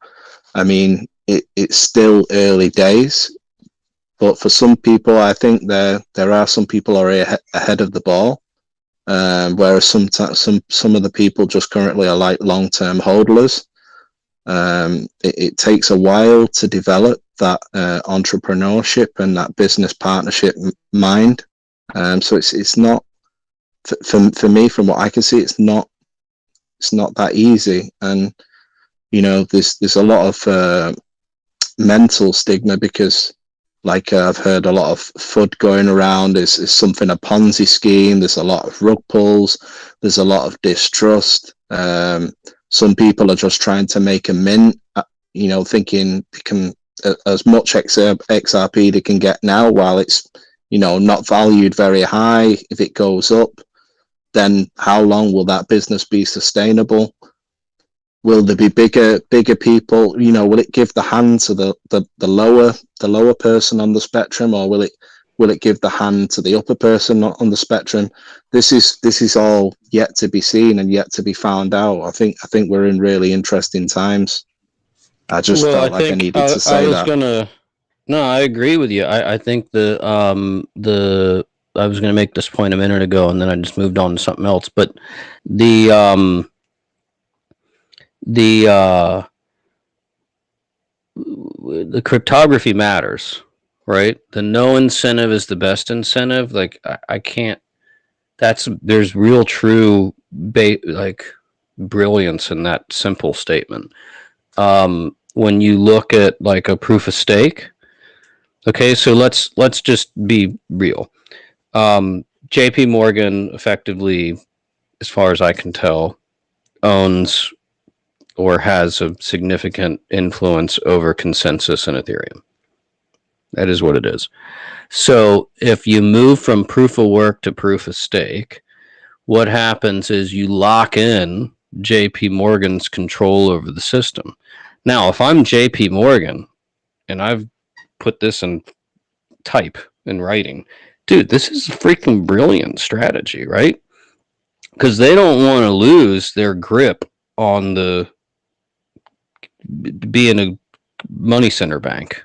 I mean, it's still early days, but for some people, I think there are some people already ahead of the ball, whereas some of the people just currently are like long-term hodlers. It takes a while to develop that entrepreneurship and that business partnership mind. So it's not for me, from what I can see, it's not that easy. And there's a lot of mental stigma because I've heard a lot of FUD going around. Is something a Ponzi scheme? There's a lot of rug pulls. There's a lot of distrust. Some people are just trying to make a mint, thinking they can as much XRP they can get now while it's not valued very high. If it goes up, then how long will that business be sustainable? Will there be bigger people? Will it give the hand to the lower person on the spectrum, or will it give the hand to the upper person on the spectrum? This is all yet to be seen and yet to be found out. I think we're in really interesting times. I just felt like I needed to say that. No, I agree with you. I think I was gonna make this point a minute ago, and then I just moved on to something else. But the cryptography matters, right? The no incentive is the best incentive. Like I can't. There's real true brilliance in that simple statement. When you look at like a proof of stake, okay, so let's just be real. JP Morgan effectively, as far as I can tell, owns or has a significant influence over consensus in Ethereum. That is what it is. So if you move from proof of work to proof of stake, what happens is you lock in JP Morgan's control over the system. Now, if I'm JP Morgan and I've put this in type in writing, dude, this is a freaking brilliant strategy, right? Because they don't want to lose their grip on the being a money center bank.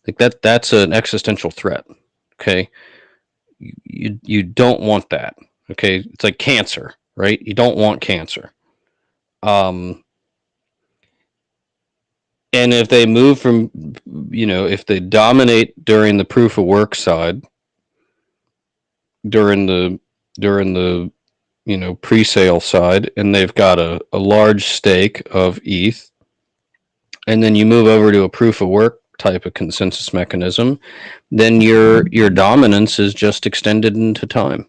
Like that's an existential threat. Okay. You don't want that. Okay, it's like cancer, right? You don't want cancer. And if they move from, if they dominate during the proof of work side, during the pre-sale side, and they've got a large stake of ETH, and then you move over to a proof of work type of consensus mechanism, then your dominance is just extended into time,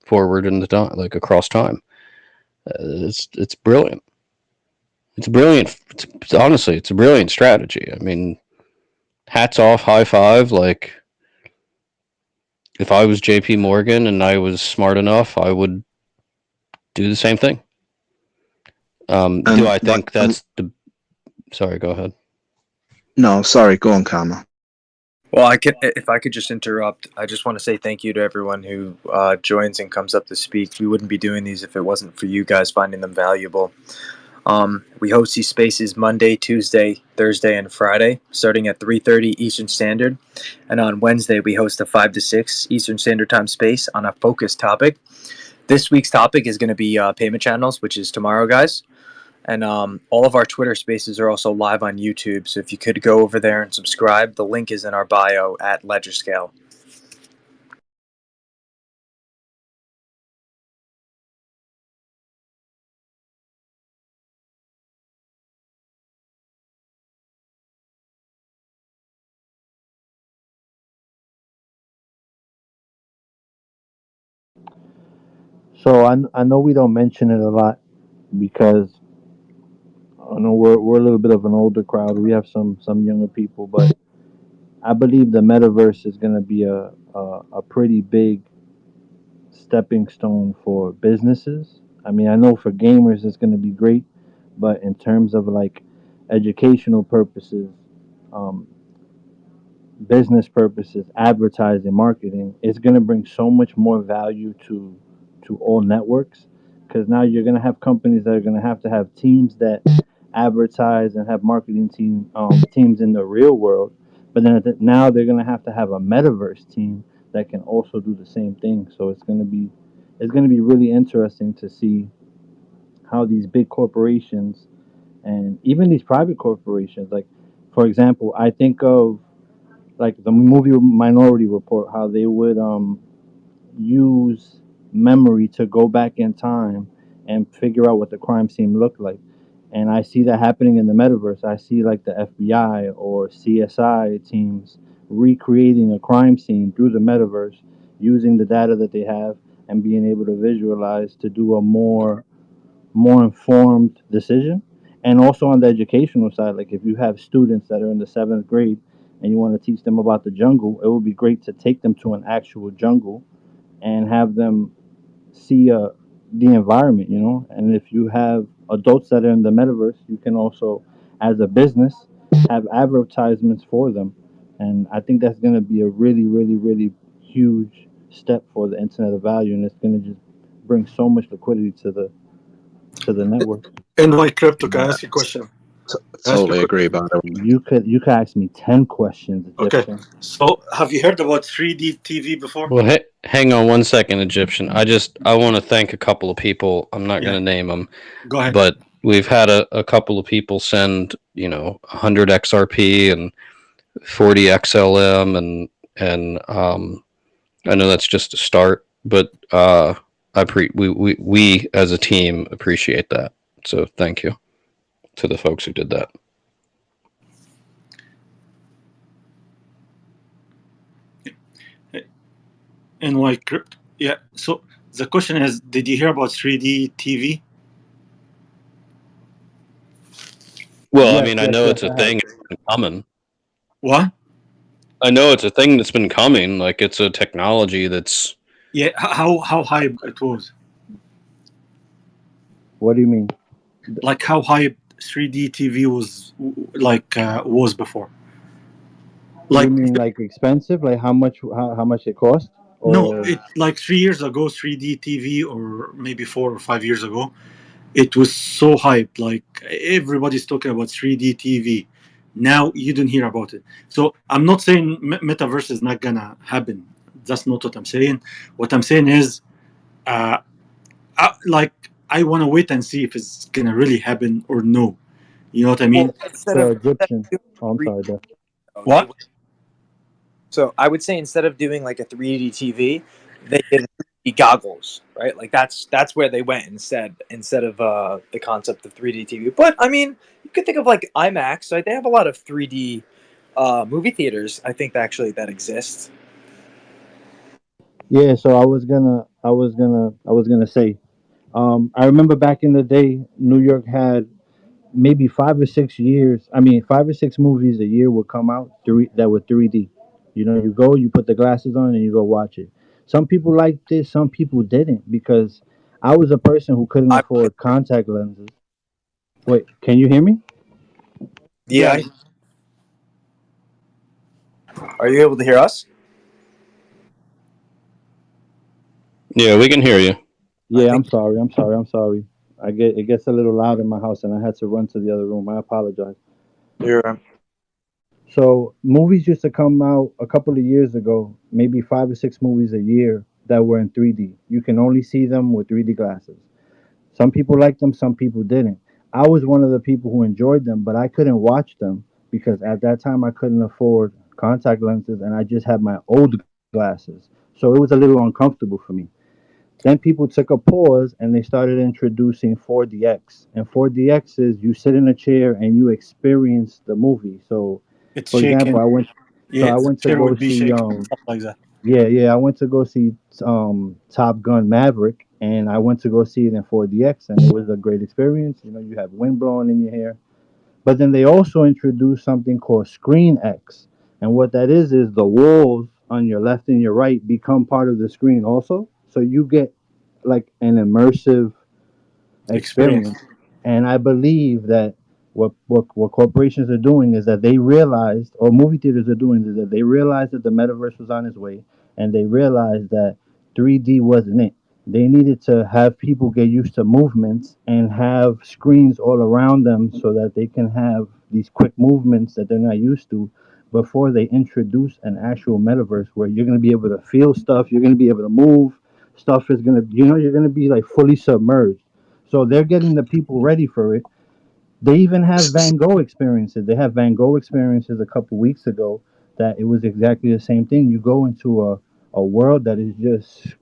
forward into time, like across time. It's brilliant. It's brilliant. Honestly, it's a brilliant strategy. I mean, hats off, high five. Like, if I was JP Morgan and I was smart enough, I would do the same thing. Do I think that's the... Sorry, go ahead. No, sorry, go on, Karma. Well, if I could just interrupt, I just want to say thank you to everyone who joins and comes up to speak. We wouldn't be doing these if it wasn't for you guys finding them valuable. We host these spaces Monday, Tuesday, Thursday, and Friday, starting at 3:30 Eastern Standard. And on Wednesday, we host a 5 to 6 Eastern Standard Time space on a focused topic. This week's topic is going to be payment channels, which is tomorrow, guys. And all of our Twitter spaces are also live on YouTube. So if you could go over there and subscribe, the link is in our bio at ledgerscale. So I know we don't mention it a lot because I know we're a little bit of an older crowd. We have some younger people, but I believe the metaverse is going to be a pretty big stepping stone for businesses. I mean, I know for gamers it's going to be great, but in terms of like educational purposes, um, business purposes, advertising, marketing, it's going to bring so much more value to all networks because now you're going to have companies that are going to have teams that advertise and have marketing teams in the real world, but then now they're going to have a metaverse team that can also do the same thing. So it's going to be really interesting to see how these big corporations and even these private corporations, like for example, I think of like the movie Minority Report, how they would use memory to go back in time and figure out what the crime scene looked like. And I see that happening in the metaverse. I see like the FBI or CSI teams recreating a crime scene through the metaverse using the data that they have and being able to visualize to do a more informed decision. And also on the educational side, like if you have students that are in the 7th grade and you want to teach them about the jungle, it would be great to take them to an actual jungle and have them see the environment, you know. And if you have adults that are in the metaverse, you can also, as a business, have advertisements for them. And I think that's going to be a really, really, really huge step for the Internet of Value, and it's going to just bring so much liquidity to the network. And like crypto, can I ask you a question? Totally agree, by the way. You could ask me 10 questions, Egyptian. Okay. So have you heard about 3D TV before? Well, hang on one second, Egyptian. I want to thank a couple of people. I'm not going to name them. Go ahead. But we've had a couple of people send 100 XRP and 40 XLM, and I know that's just a start, but we as a team appreciate that. So thank you to the folks who did that. And like crypto, yeah. So the question is, did you hear about 3D TV? Well, Yes, I mean, I know it's a thing. It's been coming. What? I know it's a thing that's been coming. Like, it's a technology that's... Yeah. How high it was? What do you mean? Like how high 3D TV was was before? Like, you mean like expensive? Like how much it cost? Or... No, it like 3 years ago, 3D TV, or maybe 4 or 5 years ago, it was so hyped. Like everybody's talking about 3D TV. Now you don't hear about it. So I'm not saying metaverse is not gonna happen. That's not what I'm saying. What I'm saying is uh, like I want to wait and see if it's gonna really happen or no. You know what I mean? Well, instead The of Egyptian. doing Oh, I'm 3D, sorry, Def. they What? so I would say instead of doing like a 3D TV, they did 3D goggles, right? Like that's where they went instead of the concept of 3D TV. But I mean, you could think of like IMAX, right? They have a lot of 3D movie theaters. I think actually that exists. Yeah, so I was gonna say, I remember back in the day, New York had maybe 5 or 6 years. I mean, 5 or 6 movies a year would come out that were 3D. You know, you go, you put the glasses on, and you go watch it. Some people liked it, some people didn't, because I was a person who couldn't I afford contact lenses. Wait, can you hear me? yeah. Are you able to hear us? Yeah, we can hear you. I Yeah, think I'm sorry. It gets a little loud in my house, and I had to run to the other room. I apologize. you're. So movies used to come out a couple of years ago, maybe 5 or 6 movies a year that were in 3D. You can only see them with 3D glasses. Some people liked them, some people didn't. I was one of the people who enjoyed them, but I couldn't watch them because at that time I couldn't afford contact lenses and I just had my old glasses. So it was a little uncomfortable for me. Then people took a pause and they started introducing 4DX. And 4DX is you sit in a chair and you experience the movie. So, It's for example, shaking. I Yeah, the went to chair go would be see shaking, stuff like that. I went to go see Top Gun Maverick, and I went to go see it in 4DX, and it was a great experience. You know, you have wind blowing in your hair. But then they also introduced something called Screen X, and what that is the walls on your left and your right become part of the screen also, so you get like an immersive Experience. experience. And I believe that what corporations are doing is that they realized, or movie theaters are doing, is that they realized that the metaverse was on its way, and they realized that 3D wasn't it. They needed to have people get used to movements and have screens all around them so that they can have these quick movements that they're not used to before they introduce an actual metaverse where you're going to be able to feel stuff, you're going to be able to move, stuff is going to, you're going to be like fully submerged. So they're getting the people ready for it. They even have Van Gogh experiences. They have Van Gogh experiences a couple weeks ago that it was exactly the same thing. You go into a world that is just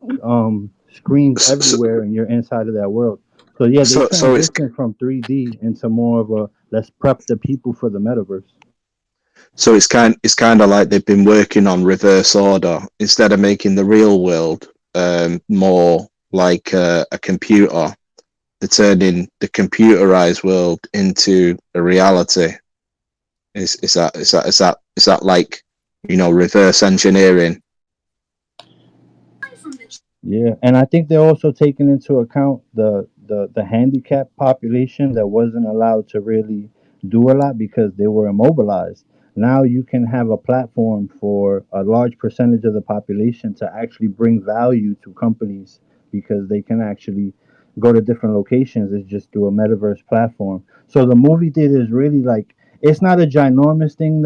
screens So, everywhere and you're inside of that world. So yeah, they so it's transitioned from 3D into more of a let's prep the people for the metaverse. it's kind of like they've been working on reverse order instead of making the real world more like a computer. They're turning the computerized world into a reality. Is that like, reverse engineering? Yeah, and I think they're also taking into account the handicapped population that wasn't allowed to really do a lot because they were immobilized. Now you can have a platform for a large percentage of the population to actually bring value to companies because they can actually go to different locations. It's just through a metaverse platform. So the movie theater is really like it's not a ginormous thing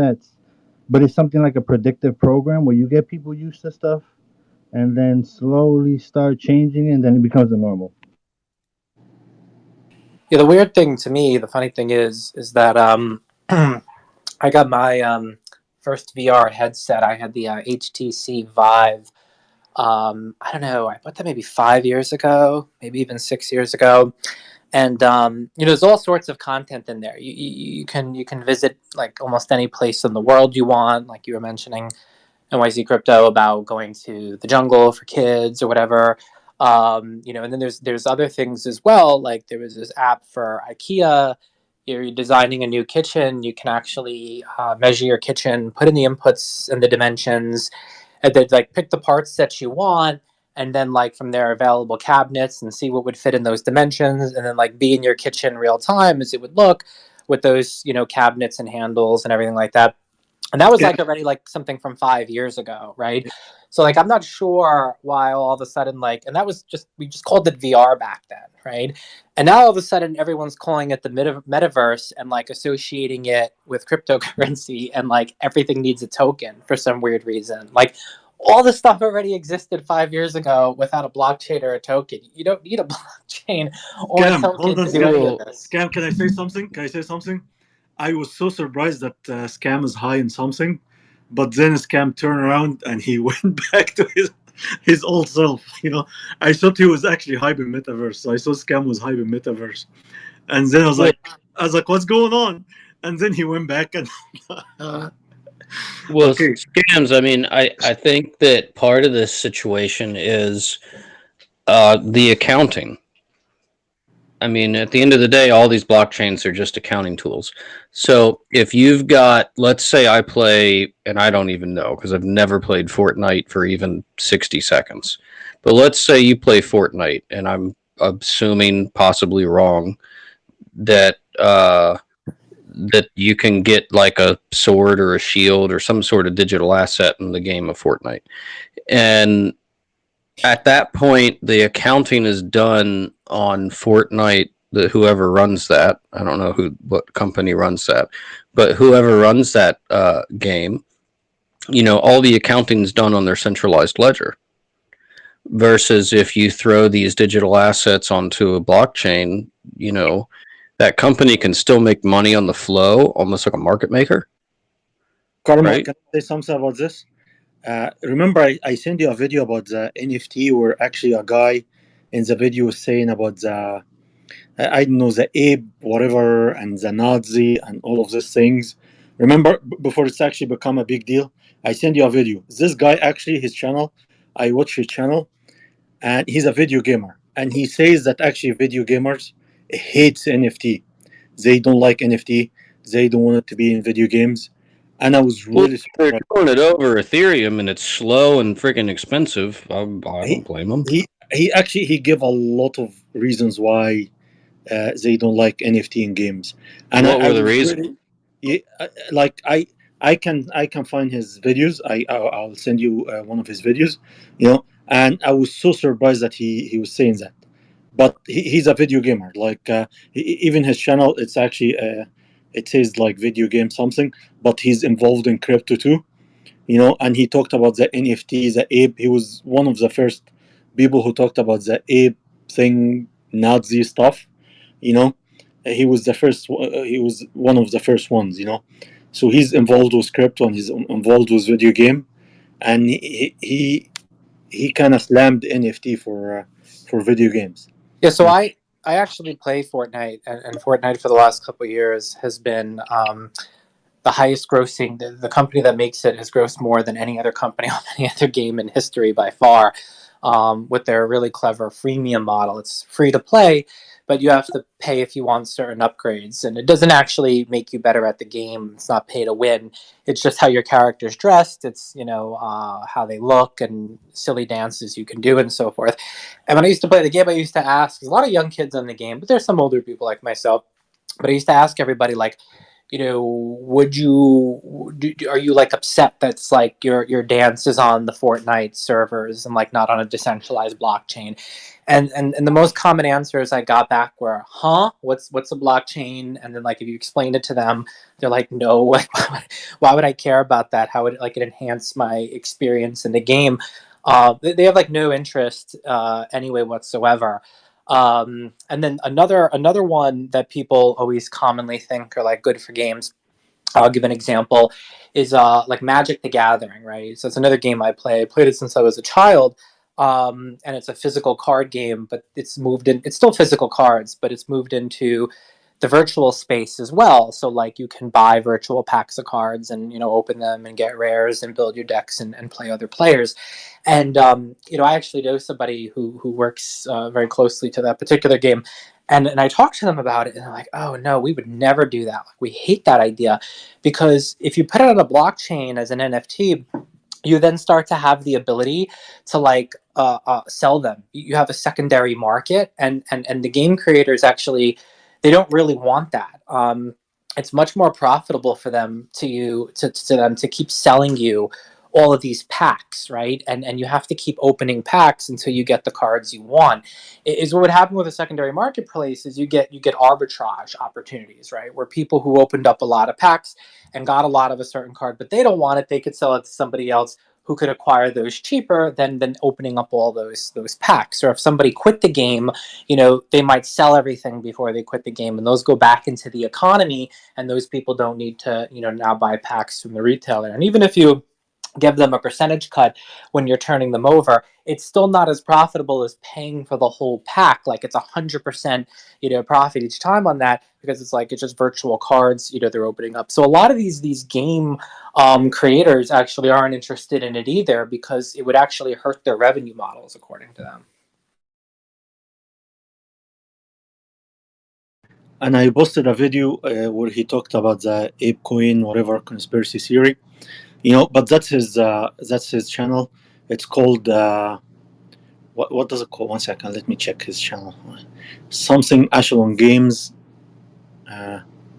but it's something like a predictive program where you get people used to stuff and then slowly start changing and then it becomes the normal. Yeah, the weird thing to me, the funny thing is that I got my first VR headset. I had the HTC Vive. I don't know. I bought that maybe 5 years ago, maybe even 6 years ago. And there's all sorts of content in there. You can visit like almost any place in the world you want, like you were mentioning. NYC Crypto about going to the jungle for kids or whatever. And then there's other things as well. Like there was this app for IKEA. You're designing a new kitchen. You can actually measure your kitchen, put in the inputs and the dimensions, and then like pick the parts that you want, and then like from there available cabinets and see what would fit in those dimensions, and then like be in your kitchen real time as it would look with those cabinets and handles and everything like that. And that was Yeah, like already like something from 5 years ago, right? So like I'm not sure why all of a sudden like, and that was just we just called it VR back then, right? And now all of a sudden everyone's calling it the metaverse and like associating it with cryptocurrency, and like everything needs a token for some weird reason. Like all this stuff already existed 5 years ago without a blockchain or a token. You don't need a blockchain or a Scam, hold token on, to do Scam. any of Well, this. Scam, can I say something? Can I say something? I was so surprised that Scam is high in something, but then Scam turned around and he went back to his old self. I thought he was actually hyping metaverse. So I saw Scam was hyping metaverse, and then well, I was like, what's going on? And then he went back and well, okay, scams. I mean, I think that part of this situation is the accounting. I mean, at the end of the day, all these blockchains are just accounting tools. So if you've got, let's say I play, and I don't even know because I've never played Fortnite for even 60 seconds. But let's say you play Fortnite, and I'm assuming, possibly wrong, that that you can get like a sword or a shield or some sort of digital asset in the game of Fortnite. And at that point, the accounting is done on Fortnite. Whoever runs that, I don't know what company runs that, but whoever runs that game, all the accounting is done on their centralized ledger. Versus if you throw these digital assets onto a blockchain, that company can still make money on the flow, almost like a market maker, Karma, right? can I say something about this? Remember, I sent you a video about the NFT where actually a guy in the video was saying about I don't know, the ape, whatever, and the Nazi and all of these things. Remember, before it's actually become a big deal, I sent you a video. This guy actually, his channel, I watch his channel, and he's a video gamer. And he says that actually video gamers hates NFT. They don't like NFT. They don't want it to be in video games. And I was Well, really they're surprised. doing it over Ethereum, and it's slow and freaking expensive. I He don't blame them. he gave a lot of reasons why they don't like NFT in games, and What I were the was reasons? really yeah, like I can find his videos. I'll send you one of his videos, and I was so surprised that he was saying that. But he's a video gamer. Like even his channel, it's actually it says like video game something, but he's involved in crypto too. And he talked about the NFT, the ape. He was one of the first people who talked about the ape thing, Nazi stuff. you know he was the first, he was one of the first ones. So he's involved with crypto and he's involved with video game, and he kind of slammed NFT for video games. Yeah, so you know I actually play Fortnite, and Fortnite for the last couple of years has been the highest grossing. The company that makes it has grossed more than any other company on any other game in history by far. With their really clever freemium model, it's free to play, but you have to pay if you want certain upgrades, and it doesn't actually make you better at the game. It's not pay to win. It's just how your character's dressed. It's how they look and silly dances you can do and so forth. And when I used to play the game, I used to ask. There's a lot of young kids on the game, but there's some older people like myself. But I used to ask everybody like, are you like upset that's like your dance is on the Fortnite servers and like not on a decentralized blockchain? And the most common answers I got back were, huh? What's a blockchain? And then like if you explained it to them, they're like, no, like why would I care about that? How would it enhance my experience in the game? They have like no interest anyway whatsoever. And then another one that people always commonly think are like good for games. I'll give an example is like Magic the Gathering, right? So it's another game I play. I played it since I was a child. And it's a physical card game, but it's still physical cards, but it's moved into the virtual space as well. So like you can buy virtual packs of cards and open them and get rares and build your decks and play other players. And I actually know somebody who works very closely to that particular game. And I talked to them about it, and they're like, "Oh no, we would never do that. Like, we hate that idea, because if you put it on a blockchain as an NFT, you then start to have the ability to like sell them. You have a secondary market, and the game creators actually they don't really want that. It's much more profitable for them to keep selling you all of these packs, right? And you have to keep opening packs until you get the cards you want. Is what would happen with a secondary marketplace is you get arbitrage opportunities, right? Where people who opened up a lot of packs and got a lot of a certain card, but they don't want it, they could sell it to somebody else who could acquire those cheaper than opening up all those packs. Or if somebody quit the game, they might sell everything before they quit the game, and those go back into the economy, and those people don't need to now buy packs from the retailer. And even if you give them a percentage cut when you're turning them over, it's still not as profitable as paying for the whole pack. Like it's 100% profit each time on that, because it's just virtual cards they're opening up. So a lot of these game creators actually aren't interested in it either, because it would actually hurt their revenue models, according to them. And I posted a video where he talked about the ApeCoin whatever conspiracy theory, but that's his channel. It's called what does it call? 1 second, let me check his channel. Something Echelon Games,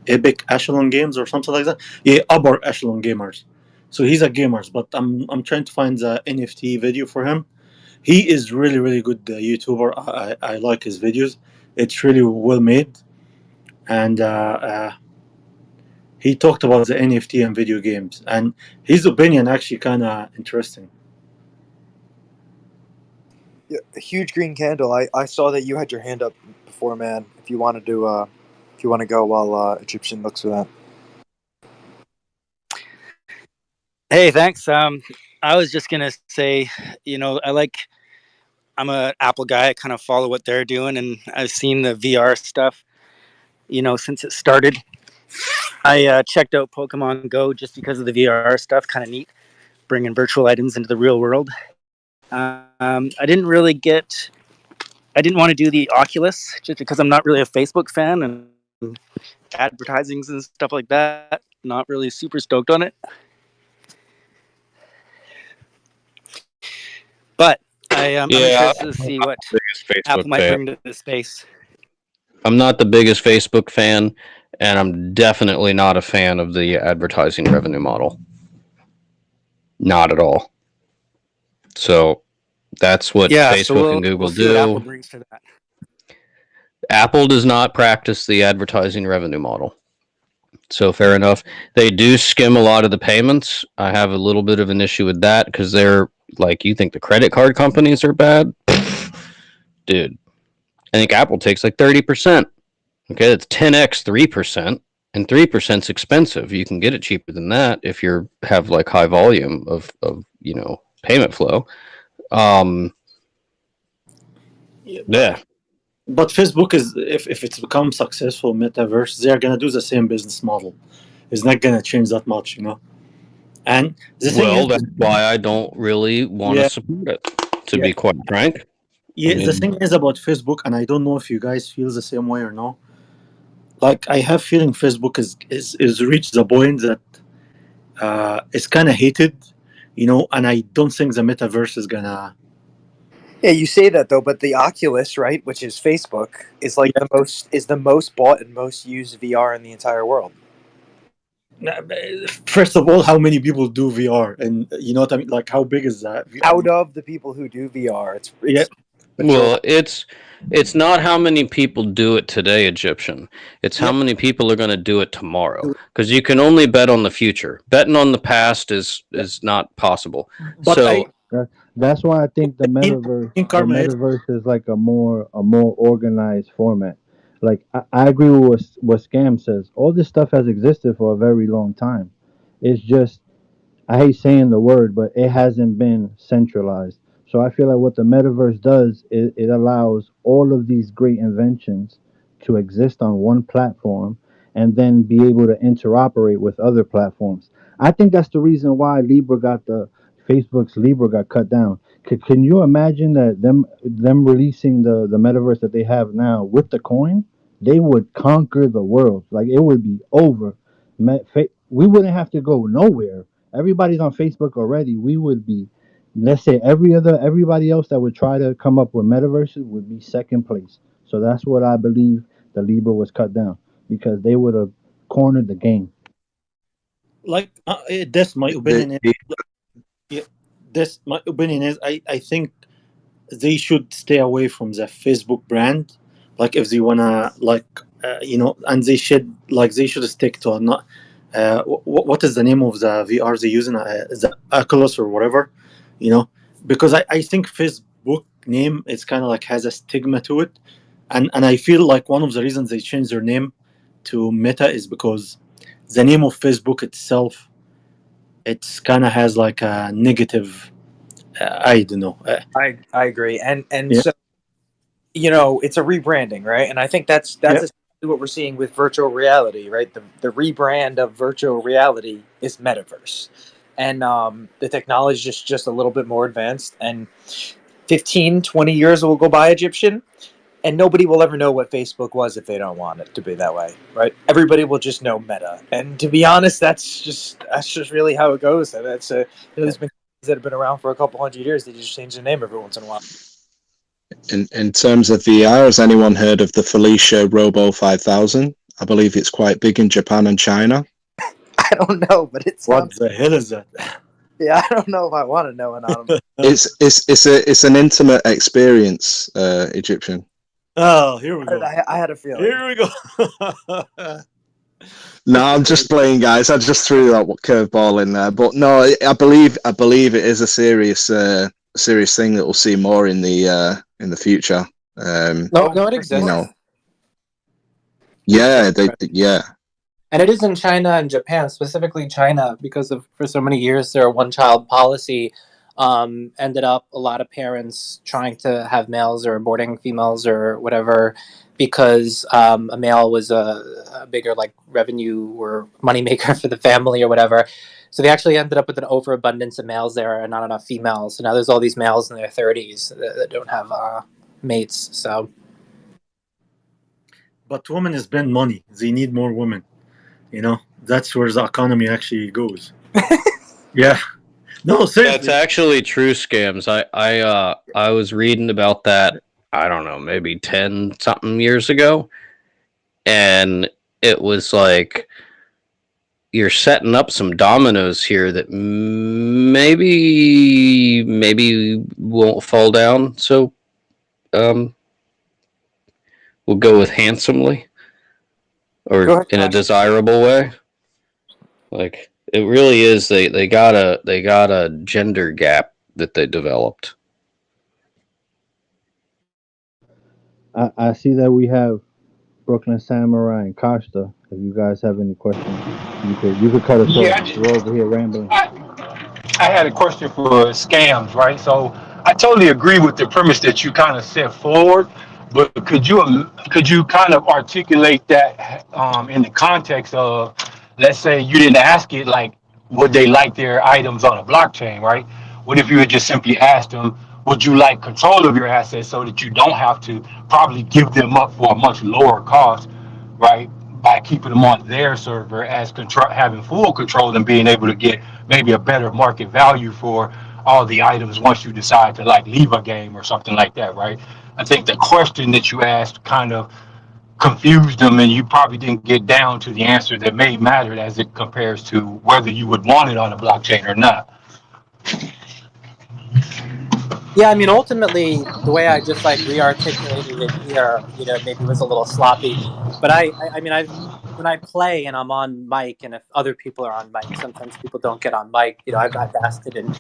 Epic Echelon Games or something like that. Yeah, Upper Echelon Gamers. So he's a gamers, but I'm trying to find the NFT video for him. He is really really good YouTuber. I like his videos. It's really well made, and he talked about the NFT and video games, and his opinion actually kind of interesting. Yeah, a huge green candle. I saw that you had your hand up before, man. If you wanted to, if you want to go while Egyptian looks for that. Hey, thanks. I was just gonna say, I'm a Apple guy. I kind of follow what they're doing, and I've seen the VR stuff, since it started. I checked out Pokemon Go just because of the VR stuff. Kind of neat, bringing virtual items into the real world. I didn't really get. I didn't want to do the Oculus just because I'm not really a Facebook fan, and advertisings and stuff like that. Not really super stoked on it. But I'm interested to see what Apple might bring to this space. I'm not the biggest Facebook fan, and I'm definitely not a fan of the advertising revenue model. Not at all. So that's what Facebook and Google do. See what Apple brings to that. Apple does not practice the advertising revenue model. So fair enough. They do skim a lot of the payments. I have a little bit of an issue with that because they're like, you think the credit card companies are bad? Dude, I think Apple takes like 30%. Okay, that's 10x 3%, and 3% is expensive. You can get it cheaper than that if you have like high volume of payment flow. Yeah. But Facebook is, if it's become successful metaverse, they're gonna do the same business model. It's not gonna change that much, And the thing is, that's why I don't really want to support it, to be quite frank. Yeah, the thing is about Facebook, and I don't know if you guys feel the same way or no. Like I have feeling Facebook is reached the point that it's kind of hated, and I don't think the metaverse is gonna. Yeah, you say that though, but the Oculus, right, which is Facebook, is like the most bought and most used VR in the entire world. First of all, how many people do VR, and you know what I mean? Like, how big is that? Out of the people who do VR, it's well, it's not how many people do it today, Egyptian. It's how many people are going to do it tomorrow. Because you can only bet on the future. Betting on the past is not possible. But that's why I think the metaverse is like a more organized format. Like I agree with what Scam says. All this stuff has existed for a very long time. It's just, I hate saying the word, but it hasn't been centralized. So I feel like what the metaverse does is it allows all of these great inventions to exist on one platform and then be able to interoperate with other platforms. I think that's the reason why Facebook's Libra got cut down. Can you imagine that them releasing the metaverse that they have now with the coin? They would conquer the world. Like it would be over. We wouldn't have to go nowhere. Everybody's on Facebook already. We would be, let's say, everybody else that would try to come up with metaverses would be second place. So that's what I believe the Libra was cut down, because they would have cornered the game. Like that's my opinion. My opinion is I think they should stay away from the Facebook brand. Like if they wanna and they should stick to what is the name of the VR they using? The Oculus or whatever, you know? Because I think Facebook name is kind of like has a stigma to it, and I feel like one of the reasons they changed their name to Meta is because the name of Facebook itself, it's kind of has like a negative. I don't know. I agree, and Yeah, so it's a rebranding, right? And I think that's yeah. essentially what we're seeing with virtual reality, right? The rebrand of virtual reality is metaverse, and the technology is just a little bit more advanced. And 15, 20 years will go by, Egyptian, and nobody will ever know what Facebook was if they don't want it to be that way, right? Everybody will just know Meta, and to be honest, that's just really how it goes. And that's there's been companies that have been around for a couple hundred years. They just change their name every once in a while. In terms of VR, has anyone heard of the Felicia Robo 5000? I believe it's quite big in Japan and China. I don't know, but it What sounds. the hell is that? Yeah, I don't know if I want to know anonymous. It's an intimate experience, Egyptian. Oh, here we go. I had a feeling. Here we go. No, I'm just playing, guys. I just threw that curveball in there, but no, I believe it is a serious thing that we'll see more in the future. No, it You exists. know, yeah, yeah. And it is in China and Japan, specifically China, because for so many years their one-child policy ended up a lot of parents trying to have males or aborting females or whatever, because a male was a bigger like revenue or moneymaker for the family or whatever. So they actually ended up with an overabundance of males there and not enough females. So now there's all these males in their 30s that don't have mates. So. But women spend money. They need more women. That's where the economy actually goes. Yeah. No, seriously. That's actually true, Scams. I was reading about that. I don't know, maybe 10 something years ago, and it was like you're setting up some dominoes here that maybe won't fall down. So um we'll go with handsomely or in a desirable way. Like it really is they got a gender gap that they developed. I see that we have Brooklyn Samurai and Costa. If you guys have any questions, you could cut us Yeah, off. We're over here rambling. I had a question for scams, right? So I totally agree with the premise that you kind of set forward, but could you kind of articulate that in the context of, let's say you didn't ask it like, would they like their items on a blockchain, right? What if you had just simply asked them, would you like control of your assets so that you don't have to probably give them up for a much lower cost, right? By keeping them on their server as control, having full control and being able to get maybe a better market value for all the items once you decide to like leave a game or something like that, right? I think the question that you asked kind of confused them, and you probably didn't get down to the answer that may matter as it compares to whether you would want it on a blockchain or not. Yeah, I mean, ultimately, the way I just like re-articulated it here, maybe was a little sloppy, but I mean, when I play and I'm on mic, and if other people are on mic, sometimes people don't get on mic. I've asked it in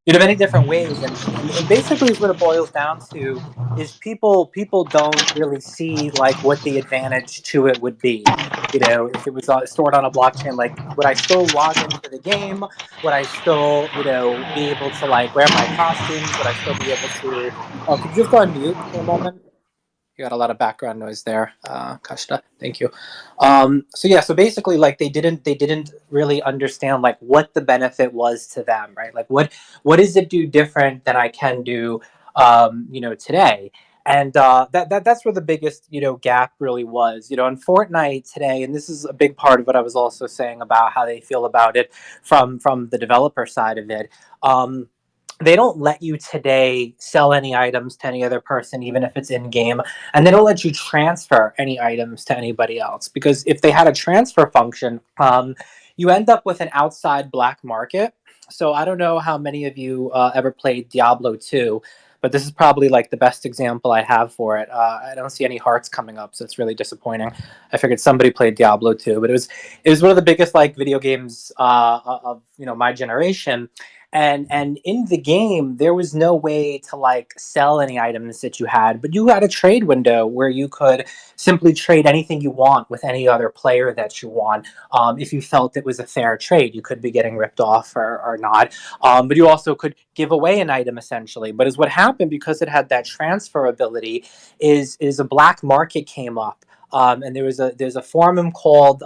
many different ways, and basically, is what it boils down to is people don't really see like what the advantage to it would be. If it was stored on a blockchain, like would I still log into the game? Would I still, be able to like wear my costumes? Would I still be able to? Oh, could you just go on mute for a moment? You got a lot of background noise there, Kashta. Thank you. So yeah, so basically, like they didn't really understand like what the benefit was to them, right? Like what does it do different than I can do, today? And that's where the biggest gap really was. In Fortnite today, and this is a big part of what I was also saying about how they feel about it from the developer side of it. They don't let you today sell any items to any other person, even if it's in game, and they don't let you transfer any items to anybody else. Because if they had a transfer function, you end up with an outside black market. So I don't know how many of you ever played Diablo 2, but this is probably like the best example I have for it. I don't see any hearts coming up, so it's really disappointing. I figured somebody played Diablo 2, but it was one of the biggest like video games of my generation. And in the game there was no way to like sell any items that you had, but you had a trade window where you could simply trade anything you want with any other player that you want. If you felt it was a fair trade, you could be getting ripped off or not. But you also could give away an item essentially. But is what happened, because it had that transferability, is a black market came up. And there's a forum called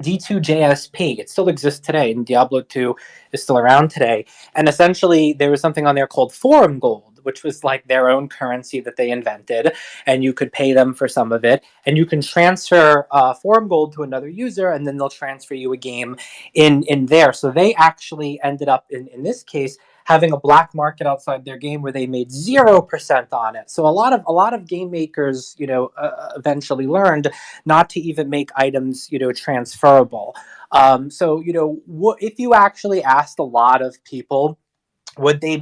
D2JSP. It still exists today, and Diablo 2 is still around today. And essentially, there was something on there called Forum Gold, which was like their own currency that they invented, and you could pay them for some of it, and you can transfer Forum Gold to another user, and then they'll transfer you a game in there. So they actually ended up in this case having a black market outside their game where they made 0% on it. So a lot of game makers, eventually learned not to even make items, transferable. So if you actually asked a lot of people, would they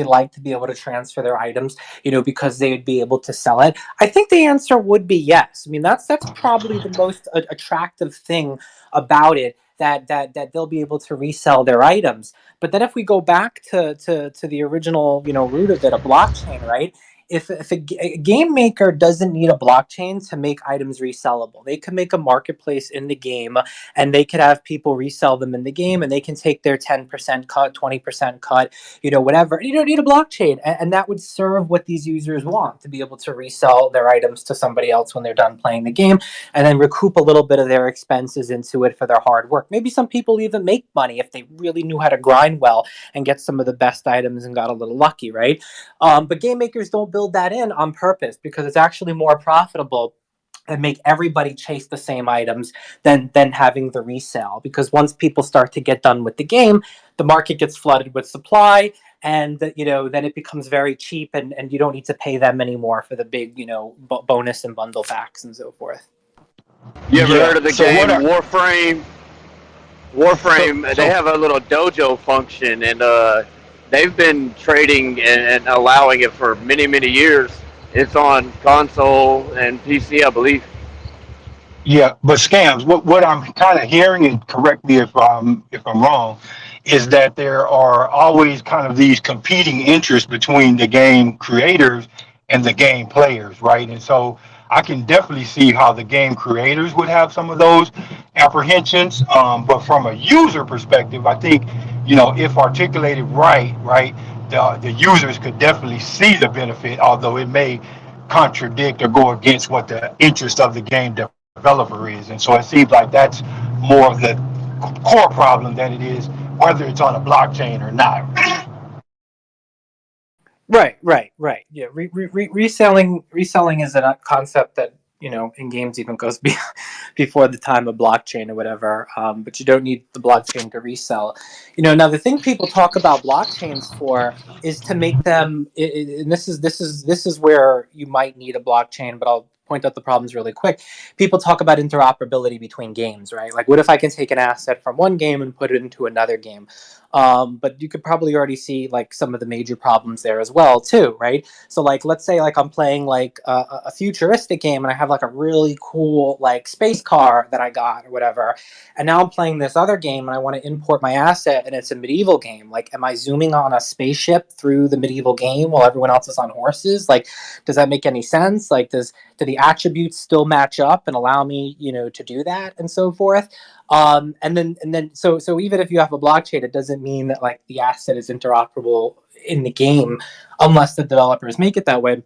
like to be able to transfer their items, because they would be able to sell it? I think the answer would be yes. I mean, that's probably the most attractive thing about it, that they'll be able to resell their items. But then if we go back to the original, root of it, a blockchain, right? If a game maker doesn't need a blockchain to make items resellable, they can make a marketplace in the game, and they could have people resell them in the game, and they can take their 10% cut, 20% cut, whatever. You don't need a blockchain, and that would serve what these users want, to be able to resell their items to somebody else when they're done playing the game, and then recoup a little bit of their expenses into it for their hard work. Maybe some people even make money if they really knew how to grind well and get some of the best items and got a little lucky, right? But game makers don't build that in on purpose, because it's actually more profitable and make everybody chase the same items than having the resale. Because once people start to get done with the game, the market gets flooded with supply, and then it becomes very cheap, and you don't need to pay them anymore for the big bonus and bundle packs and so forth. You ever Yeah. heard of the So what game are Warframe? so Warframe, they so have a little dojo function, and they've been trading and allowing it for many, many years. It's on console and PC, I believe. Yeah, but scams. What I'm kind of hearing, and correct me if I'm wrong, is that there are always kind of these competing interests between the game creators and the game players, right? And so I can definitely see how the game creators would have some of those apprehensions. But from a user perspective, I think if articulated right, the users could definitely see the benefit, although it may contradict or go against what the interest of the game developer is. And so it seems like that's more of the core problem than it is whether it's on a blockchain or not. Right. Yeah, reselling is a concept that in games even goes before the time of blockchain or whatever. But you don't need the blockchain to resell. Now the thing people talk about blockchains for is to make them. And this is where you might need a blockchain, but I'll point out the problems really quick. People talk about interoperability between games, right? Like, what if I can take an asset from one game and put it into another game? But you could probably already see like some of the major problems there as well too, right? So like, let's say like I'm playing like a futuristic game, and I have like a really cool like space car that I got or whatever, and now I'm playing this other game and I want to import my asset, and it's a medieval game. Like, am I zooming on a spaceship through the medieval game while everyone else is on horses? Like, does that make any sense? Like, do the attributes still match up and allow me to do that and so forth? So even if you have a blockchain, it doesn't mean that like the asset is interoperable in the game unless the developers make it that way.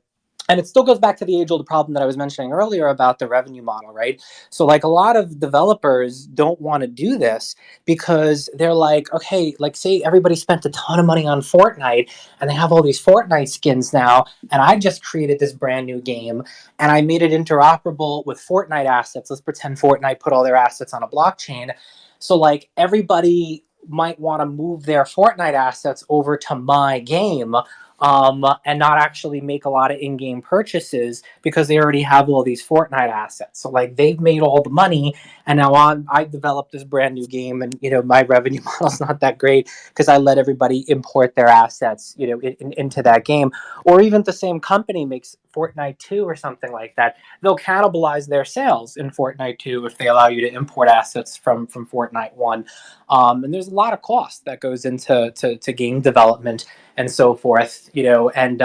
And it still goes back to the age-old problem that I was mentioning earlier about the revenue model, right? So like a lot of developers don't want to do this because they're like, okay, like say everybody spent a ton of money on Fortnite and they have all these Fortnite skins now, and I just created this brand new game and I made it interoperable with Fortnite assets. Let's pretend Fortnite put all their assets on a blockchain. So like everybody might want to move their Fortnite assets over to my game, and not actually make a lot of in-game purchases because they already have all these Fortnite assets. So like they've made all the money, and now I developed this brand new game, and my revenue model's not that great because I let everybody import their assets, into that game. Or even the same company makes Fortnite 2 or something like that, they'll cannibalize their sales in Fortnite 2 if they allow you to import assets from Fortnite 1. And there's a lot of cost that goes into to game development and so forth, and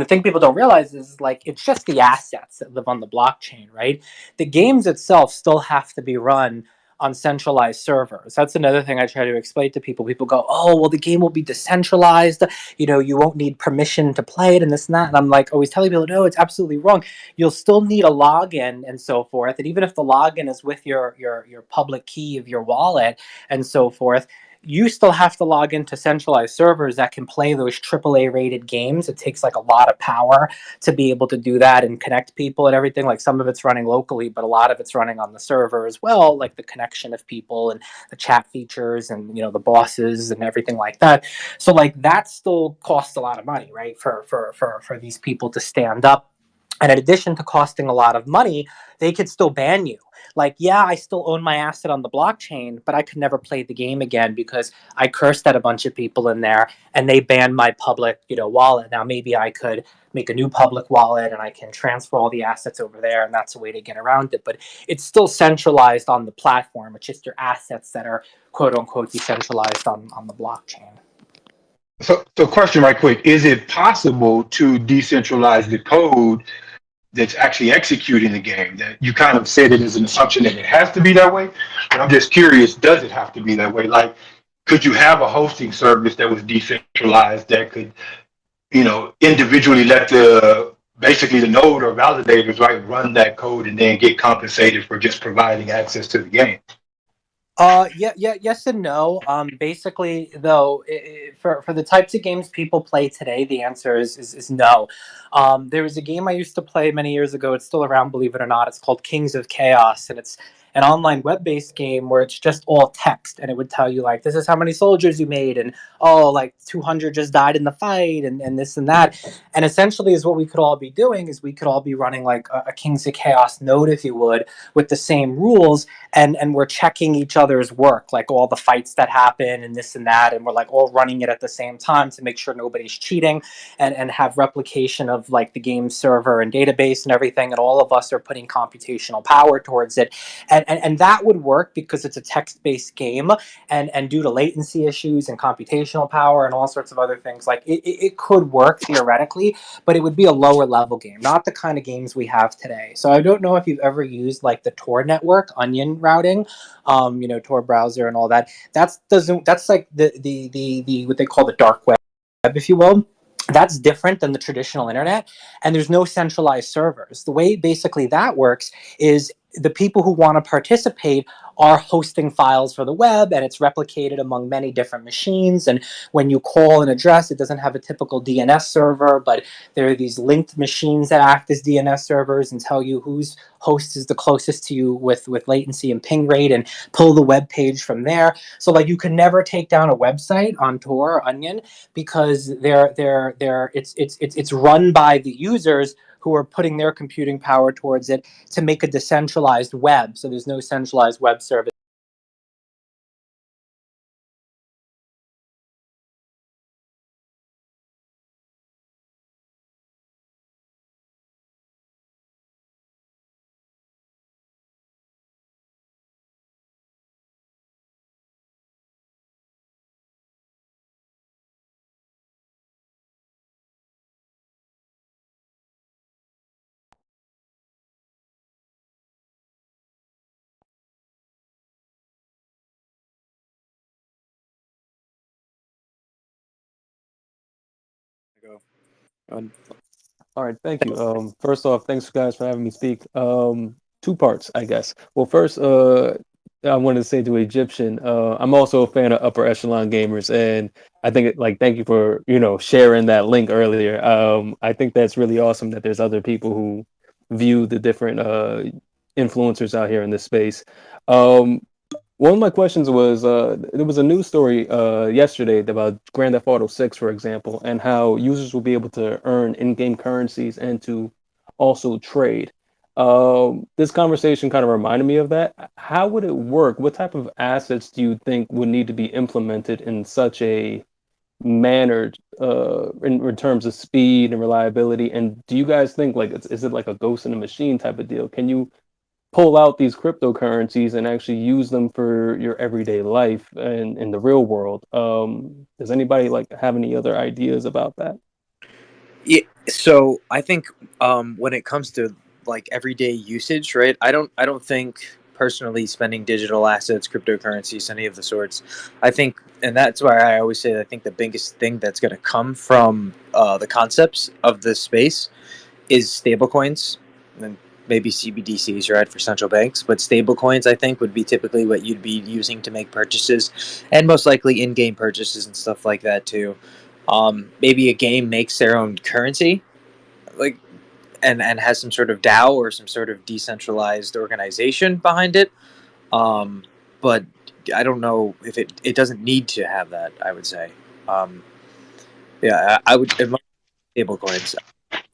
the thing people don't realize is like it's just the assets that live on the blockchain, right? The games itself still have to be run on centralized servers. That's another thing I try to explain to people. People go, "Oh, well, the game will be decentralized. You won't need permission to play it, and this and that." And I'm like, always telling people, "No, it's absolutely wrong. You'll still need a login and so forth. And even if the login is with your public key of your wallet and so forth, you still have to log into centralized servers that can play those AAA rated games. It takes like a lot of power to be able to do that and connect people and everything. Like some of it's running locally, but a lot of it's running on the server as well, like the connection of people and the chat features and the bosses and everything like that. So like that still costs a lot of money, right? For these people to stand up. And in addition to costing a lot of money, they could still ban you. Like, yeah, I still own my asset on the blockchain, but I could never play the game again because I cursed at a bunch of people in there and they banned my public, wallet. Now maybe I could make a new public wallet and I can transfer all the assets over there, and that's a way to get around it. But it's still centralized on the platform. It's just your assets that are quote unquote decentralized on the blockchain. So question right quick: is it possible to decentralize the code that's actually executing the game? That you kind of said it as an assumption that it has to be that way, but I'm just curious: does it have to be that way? Like, could you have a hosting service that was decentralized that could, individually let the basically the node or validators right run that code and then get compensated for just providing access to the game? Yeah, yes and no. Basically, though, for the types of games people play today, the answer is no. There was a game I used to play many years ago. It's still around, believe it or not. It's called Kings of Chaos, and it's an online web-based game where it's just all text, and it would tell you like, this is how many soldiers you made, and oh, like 200 just died in the fight, and this and that. And essentially, is what we could all be doing is we could all be running like a Kings of Chaos node, if you would, with the same rules, and we're checking each other's work, like all the fights that happen and this and that, and we're like all running it at the same time to make sure nobody's cheating, and have replication of like the game server and database and everything, and all of us are putting computational power towards it, and that would work because it's a text-based game, and due to latency issues and computational power and all sorts of other things, like it could work theoretically, but it would be a lower level game, not the kind of games we have today. So I don't know if you've ever used like the Tor network, Onion routing, Tor browser and all that. That's like the what they call the dark web, if you will. That's different than the traditional internet, and there's no centralized servers. The way basically that works is the people who want to participate are hosting files for the web, and it's replicated among many different machines. And when you call an address, it doesn't have a typical DNS server, but there are these linked machines that act as DNS servers and tell you whose host is the closest to you with latency and ping rate, and pull the web page from there. So like you can never take down a website on Tor or Onion because it's run by the users who are putting their computing power towards it to make a decentralized web. So there's no centralized web service. Go. Um, All right, thank you. First off, thanks guys for having me speak. Two parts, I guess. Well, first, I wanted to say to Egyptian, I'm also a fan of upper echelon gamers, and I think thank you for sharing that link earlier. I think that's really awesome that there's other people who view the different influencers out here in this space. Um, One of my questions was there was a news story yesterday about Grand Theft Auto 6, for example, and how users will be able to earn in-game currencies and to also trade. This conversation kind of reminded me of that. How would it work? What type of assets do you think would need to be implemented in such a manner in terms of speed and reliability? And do you guys think like is it like a ghost in a machine type of deal? Can you pull out these cryptocurrencies and actually use them for your everyday life and in the real world? Does anybody like have any other ideas about that? Yeah, so I think when it comes to like everyday usage, right? I don't think personally spending digital assets, cryptocurrencies, any of the sorts. I think, and that's why I always say I think the biggest thing that's going to come from the concepts of this space is stablecoins and maybe CBDCs, right, for central banks. But stablecoins, I think, would be typically what you'd be using to make purchases, and most likely in-game purchases and stuff like that too. Maybe a game makes their own currency, like and has some sort of DAO or some sort of decentralized organization behind it. Um, but I don't know if it doesn't need to have that. I would say, um, yeah, I would. It might be stablecoins.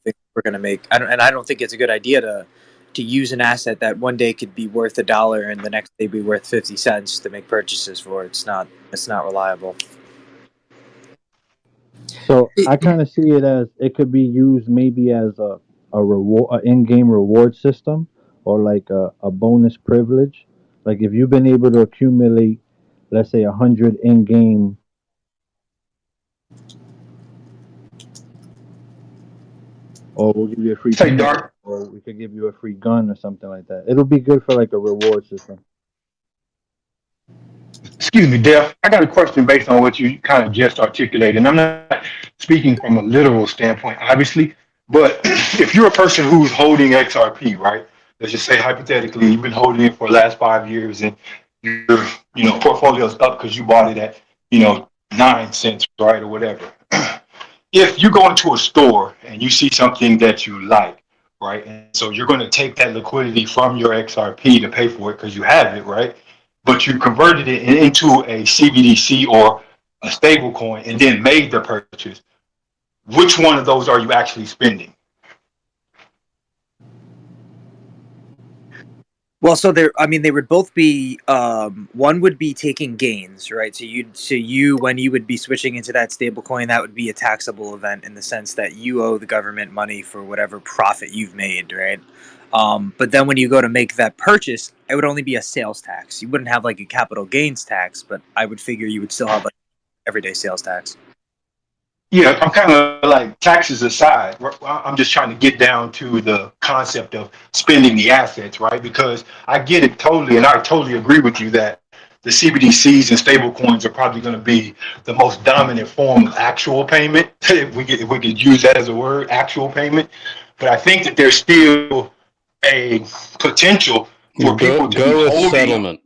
Think we're going to make. I don't think it's a good idea to use an asset that one day could be worth $1 and the next day be worth 50 cents to make purchases for. It's not reliable. So I kind of see it as it could be used maybe as a reward, a in-game reward system, or like a bonus privilege. Like if you've been able to accumulate, let's say, 100 in-game, or we'll give you a free Say, pizza, Dark. or we could give you a free gun or something like that. It'll be good for like a reward system. Excuse me, Def. I got a question based on what you kind of just articulated. And I'm not speaking from a literal standpoint, obviously, but if you're a person who's holding XRP, right? Let's just say hypothetically, you've been holding it for the last 5 years, and your portfolio's up because you bought it at 9 cents, right, or whatever. If you go into a store and you see something that you like, right, and so you're going to take that liquidity from your XRP to pay for it because you have it, right? But you converted it into a CBDC or a stable coin and then made the purchase. Which one of those are you actually spending? Well, so there. I mean, they would both be. One would be taking gains, right? So when you would be switching into that stable coin, that would be a taxable event in the sense that you owe the government money for whatever profit you've made, right? But then when you go to make that purchase, it would only be a sales tax. You wouldn't have like a capital gains tax, but I would figure you would still have like everyday sales tax. Yeah, I'm kind of like taxes aside. I'm just trying to get down to the concept of spending the assets, right? Because I get it totally, and I totally agree with you that the CBDCs and stable coins are probably going to be the most dominant form of actual payment. If we could use that as a word, actual payment. But I think that there's still a potential for Go people to be go with holding, settlement.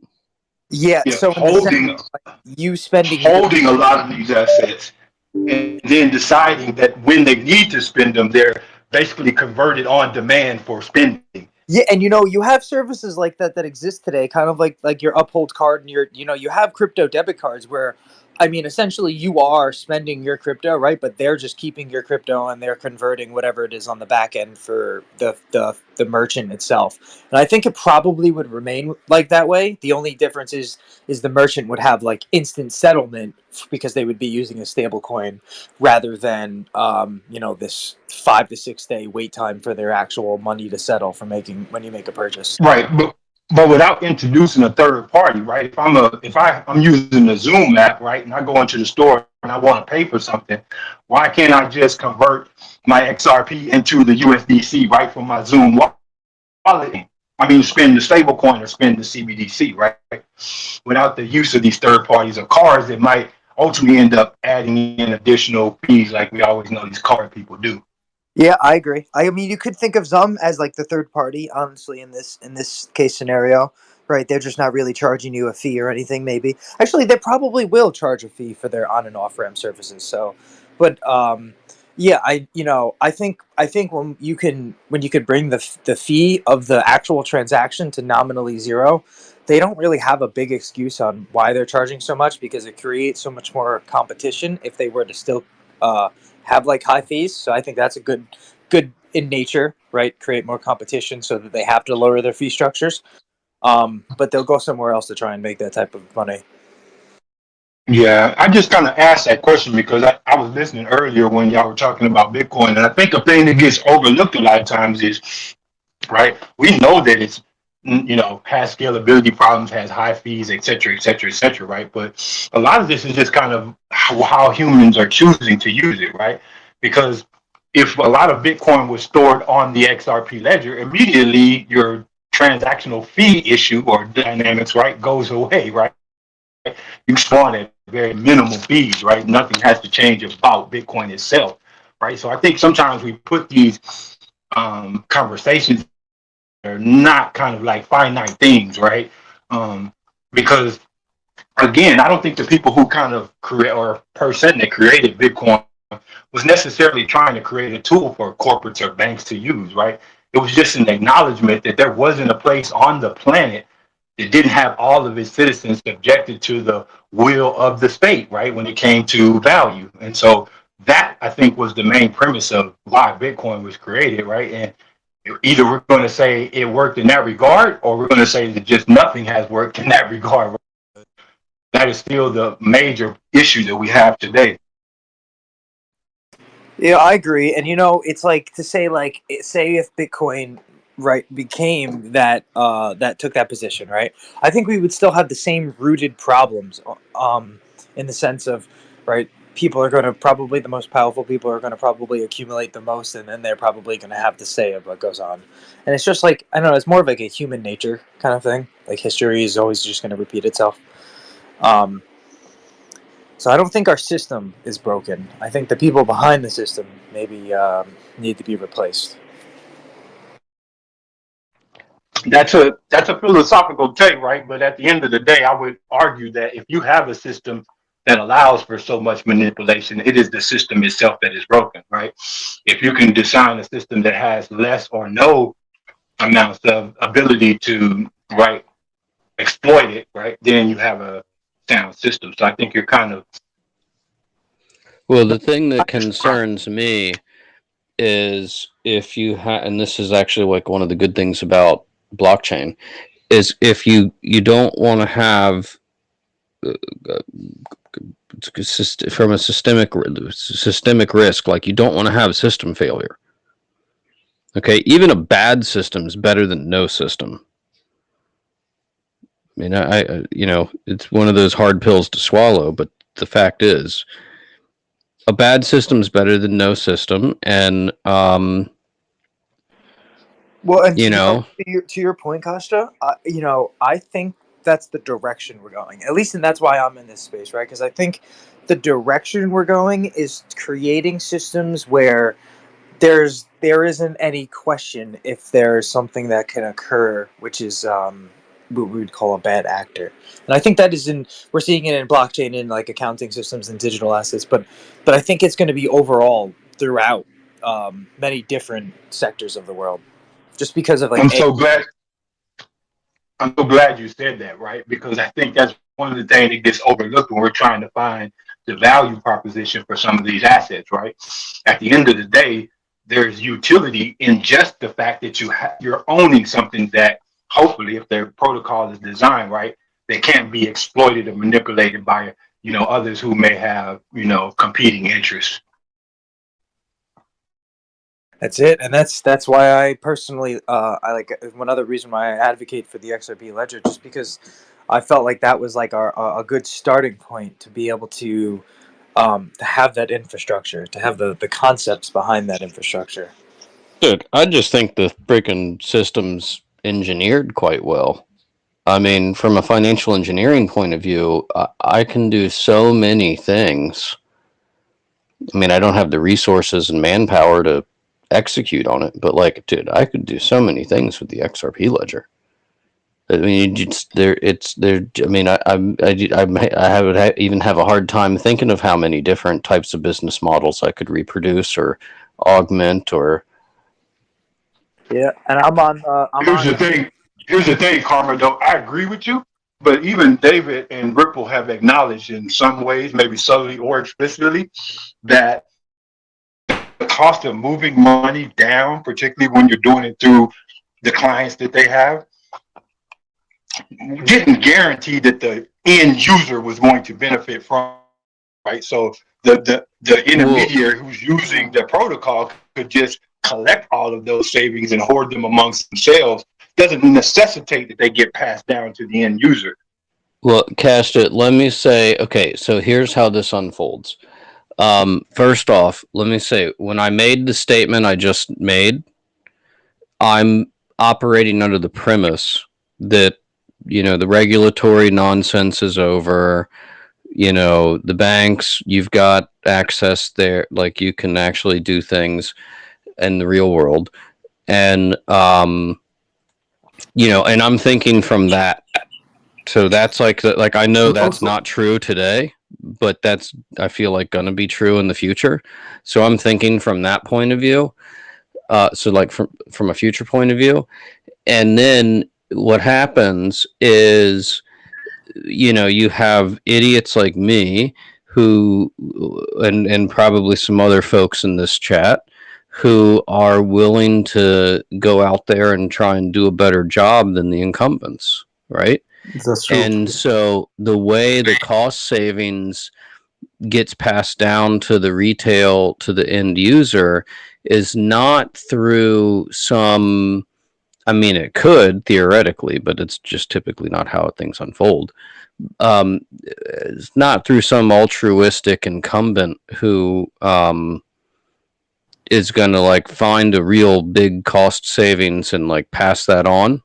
Yeah. So in the sense, holding, you spending your holding a lot of these assets and then deciding that when they need to spend them, they're basically converted on demand for spending. Yeah, and you have services like that that exist today, kind of like your Uphold card and your you have crypto debit cards where, I mean, essentially you are spending your crypto, right? But they're just keeping your crypto and they're converting whatever it is on the back end for the merchant itself. And I think it probably would remain like that way. The only difference is the merchant would have like instant settlement because they would be using a stable coin rather than this 5 to 6 day wait time for their actual money to settle for making when you make a purchase. Right, but without introducing a third party, right? I'm using the Zoom app, right, and I go into the store and I want to pay for something, why can't I just convert my XRP into the USDC right from my Zoom wallet? I mean, spend the stable coin or spend the CBDC, right? Without the use of these third parties or cards that might ultimately end up adding in additional fees, like we always know these card people do. Yeah, I agree. I mean, you could think of Zum as like the third party, honestly, in this case scenario, right? They're just not really charging you a fee or anything. Maybe actually, they probably will charge a fee for their on and off ramp services. So, but yeah, I think when you could bring the fee of the actual transaction to nominally zero, they don't really have a big excuse on why they're charging so much, because it creates so much more competition if they were to still uh, have like high fees. So I think that's a good in nature, right? Create more competition so that they have to lower their fee structures. But they'll go somewhere else to try and make that type of money. Yeah, I just kind of asked that question because I was listening earlier when y'all were talking about Bitcoin, and I think a thing that gets overlooked a lot of times is, right, we know that it's, has scalability problems, has high fees, et cetera, et cetera, et cetera, right? But a lot of this is just kind of how humans are choosing to use it, right? Because if a lot of Bitcoin was stored on the XRP ledger, immediately your transactional fee issue or dynamics, right, goes away, right? You spawn at very minimal fees, right? Nothing has to change about Bitcoin itself, right? So I think sometimes we put these conversations that are not kind of like finite things, right? Because again, I don't think the people who kind of create or person that created Bitcoin was necessarily trying to create a tool for corporates or banks to use, right? It was just an acknowledgement that there wasn't a place on the planet that didn't have all of its citizens subjected to the will of the state, right? When it came to value. And so that I think was the main premise of why Bitcoin was created, right? And either we're going to say it worked in that regard, or we're going to say that just nothing has worked in that regard. That is still the major issue that we have today. Yeah, I agree. And it's like to say say if Bitcoin right became that took that position, right? I think we would still have the same rooted problems in the sense of right people are going to probably the most powerful people are going to probably accumulate the most, and then they're probably going to have the say of what goes on. And it's just like I don't know, it's more of like a human nature kind of thing. Like history is always just going to repeat itself. Um so I don't think our system is broken. I think the people behind the system maybe need to be replaced. That's a philosophical take, right? But at the end of the day, I would argue that if you have a system that allows for so much manipulation, it is the system itself that is broken, right? If you can design a system that has less or no amounts of ability to right exploit it, right, then you have a sound system. So I think you're kind of Well, the thing that concerns me is if you have, and this is actually like one of the good things about blockchain, is if you don't want to have from a systemic risk, like you don't want to have system failure. Okay, even a bad system is better than no system. I mean, it's one of those hard pills to swallow, but the fact is, a bad system is better than no system, and Well, and you know, to your point, Costa, I think that's the direction we're going. At least, and that's why I'm in this space, right? Because I think the direction we're going is creating systems where there isn't any question if there's something that can occur, which is what we would call a bad actor. And I think that is we're seeing it in blockchain, in like accounting systems and digital assets, but I think it's going to be overall throughout many different sectors of the world, just because of like I'm so glad I'm so glad you said that, right? Because I think that's one of the things that gets overlooked when we're trying to find the value proposition for some of these assets, right? At the end of the day, there's utility in just the fact that you're owning something that hopefully, if their protocol is designed right, they can't be exploited or manipulated by others who may have competing interests. That's it, and that's why I personally I like one other reason why I advocate for the XRP ledger, just because I felt like that was like a good starting point to be able to have that infrastructure, to have the concepts behind that infrastructure. dude, I just think the freaking system's engineered quite well. I mean, from a financial engineering point of view, I can do so many things. I mean, I don't have the resources and manpower to execute on it, but like, dude, I could do so many things with the XRP ledger. I mean, it's there. It's there. I mean, I would even have a hard time thinking of how many different types of business models I could reproduce or augment or. Yeah, and I'm Here's on the thing. Here's the thing, Karma, though, I agree with you, but even David and Ripple have acknowledged in some ways, maybe subtly or explicitly, that the cost of moving money down, particularly when you're doing it through the clients that they have, didn't guarantee that the end user was going to benefit from, right? So the Well, intermediary who's using the protocol could just collect all of those savings and hoard them amongst themselves. Doesn't necessitate that they get passed down to the end user. well, Cast it. Let me say, okay, so here's how this unfolds. First off, let me say, when I made the statement I just made, I'm operating under the premise that, the regulatory nonsense is over. The banks, you've got access there, like you can actually do things in the real world. And, and I'm thinking from that. So that's like I know But that's also, not true today, but that's I feel like gonna be true in the future. So I'm thinking from that point of view. So like from a future point of view, and then what happens is, you have idiots like me who, and probably some other folks in this chat who are willing to go out there and try and do a better job than the incumbents, right? that's true. And so the way the cost savings gets passed down to the retail, to the end user, is not through some, I mean, it could theoretically, but it's just typically not how things unfold. It's not through some altruistic incumbent who is going to like find a real big cost savings and like pass that on.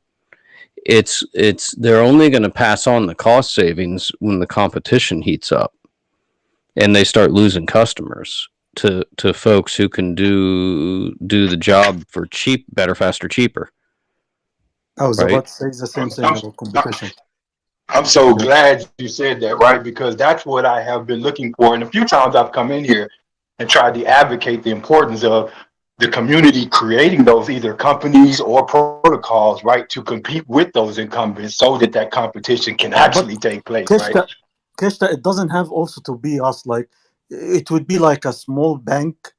It's they're only going to pass on the cost savings when the competition heats up and they start losing customers to folks who can do the job for cheap, better, faster, cheaper, I was right? about to say the same I'm, thing I'm, about competition. I'm so glad you said that, right? Because that's what I have been looking for. And a few times I've come in here and tried to advocate the importance of the community creating those either companies or protocols, right, to compete with those incumbents so that that competition can But actually take place, right? Keshta, it doesn't have also to be us. Like it would be like a small bank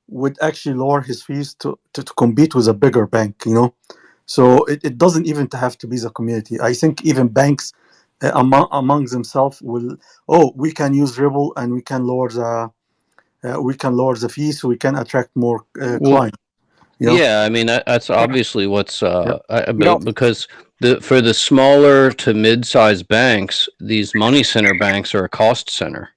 would actually lower his fees to compete with a bigger bank. So it doesn't even have to be the community. I think even banks among themselves will. Oh, we can use Ripple and we can lower the fees so we can attract more Well, clients. You know. yeah, I mean that's obviously what's Yeah. You know, because for the smaller to mid-sized banks, these money center banks are a cost center.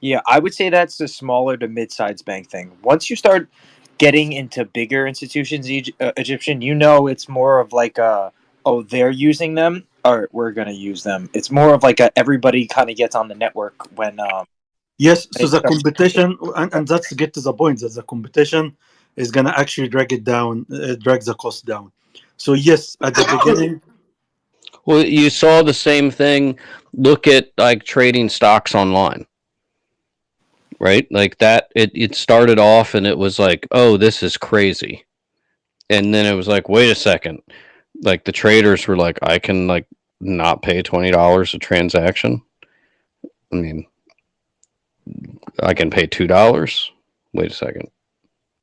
yeah, I would say that's the smaller to mid-sized bank thing. Once you start getting into bigger institutions, Egyptian, it's more of like a, oh, they're using them, or we're gonna use them. It's more of like a everybody kind of gets on the network when Yes, they so the start. competition, and that's to get to the point that the competition is going to actually drag it down, drag the cost down. So, yes, at the beginning, Well, you saw the same thing. Look at like trading stocks online, right? Like that, it started off and it was like, oh, this is crazy. And then it was like, wait a second. Like the traders were like, I can like not pay $20 a transaction. I mean, I can pay $2. Wait a second.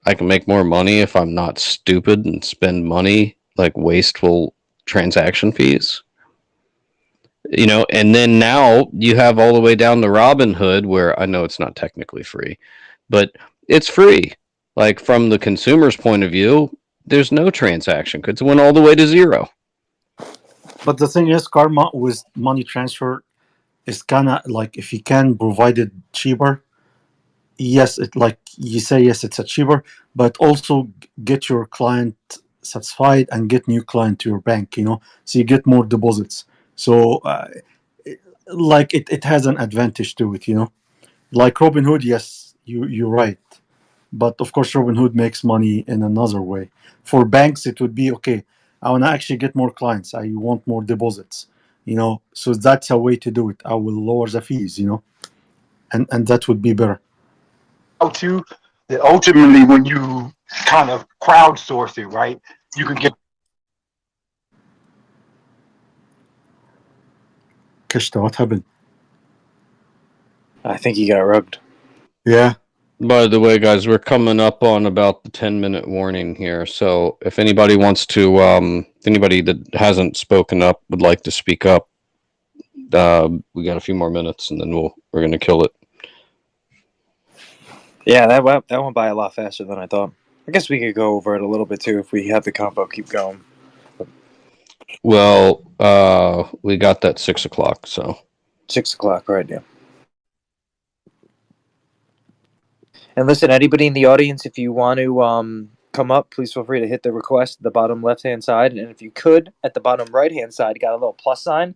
I can make more money if I'm not stupid and spend money like wasteful transaction fees. And then now you have all the way down to Robinhood, where I know it's not technically free, but it's free. Like from the consumer's point of view, there's no transaction because it went all the way to zero. but the thing is, Karma with money transfer is kind of like if you can provide it cheaper, yes, it like you say, yes, it's a cheaper, but also get your client satisfied and get new client to your bank, so you get more deposits. So, like it has an advantage to it. Like Robinhood, yes, you're right. But of course, Robinhood makes money in another way. For banks, it would be okay. I want to actually get more clients. I want more deposits. So that's a way to do it. I will lower the fees. And that would be better. How to that ultimately when you kind of crowdsource it, right, you can get Kishta, what happened? I think he got rugged. Yeah. By the way, guys, we're coming up on about the 10-minute warning here. So if anybody wants to, if anybody that hasn't spoken up would like to speak up, we got a few more minutes, and then we're gonna kill it. Yeah, that went by a lot faster than I thought. I guess we could go over it a little bit too if we have the combo keep going. Well, we got that 6 o'clock, so 6 o'clock, right? Yeah. And listen, anybody in the audience, if you want to come up, please feel free to hit the request at the bottom left-hand side. And if you could, at the bottom right-hand side, got a little plus sign.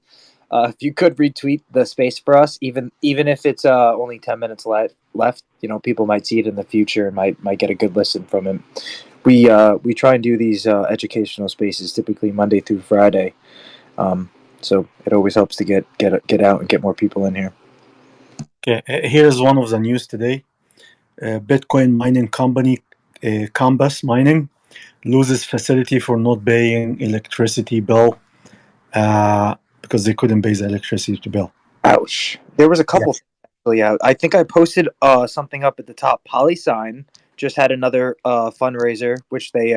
If you could retweet the space for us, even if it's only 10 minutes left, people might see it in the future and might get a good listen from it. We try and do these educational spaces typically Monday through Friday, so it always helps to get out and get more people in here. Okay, here's one of the news today. Bitcoin mining company Compass Mining loses facility for not paying electricity bill because they couldn't pay the electricity bill. Ouch. There was a couple things actually out. I think I posted something up at the top. PolySign just had another fundraiser, which they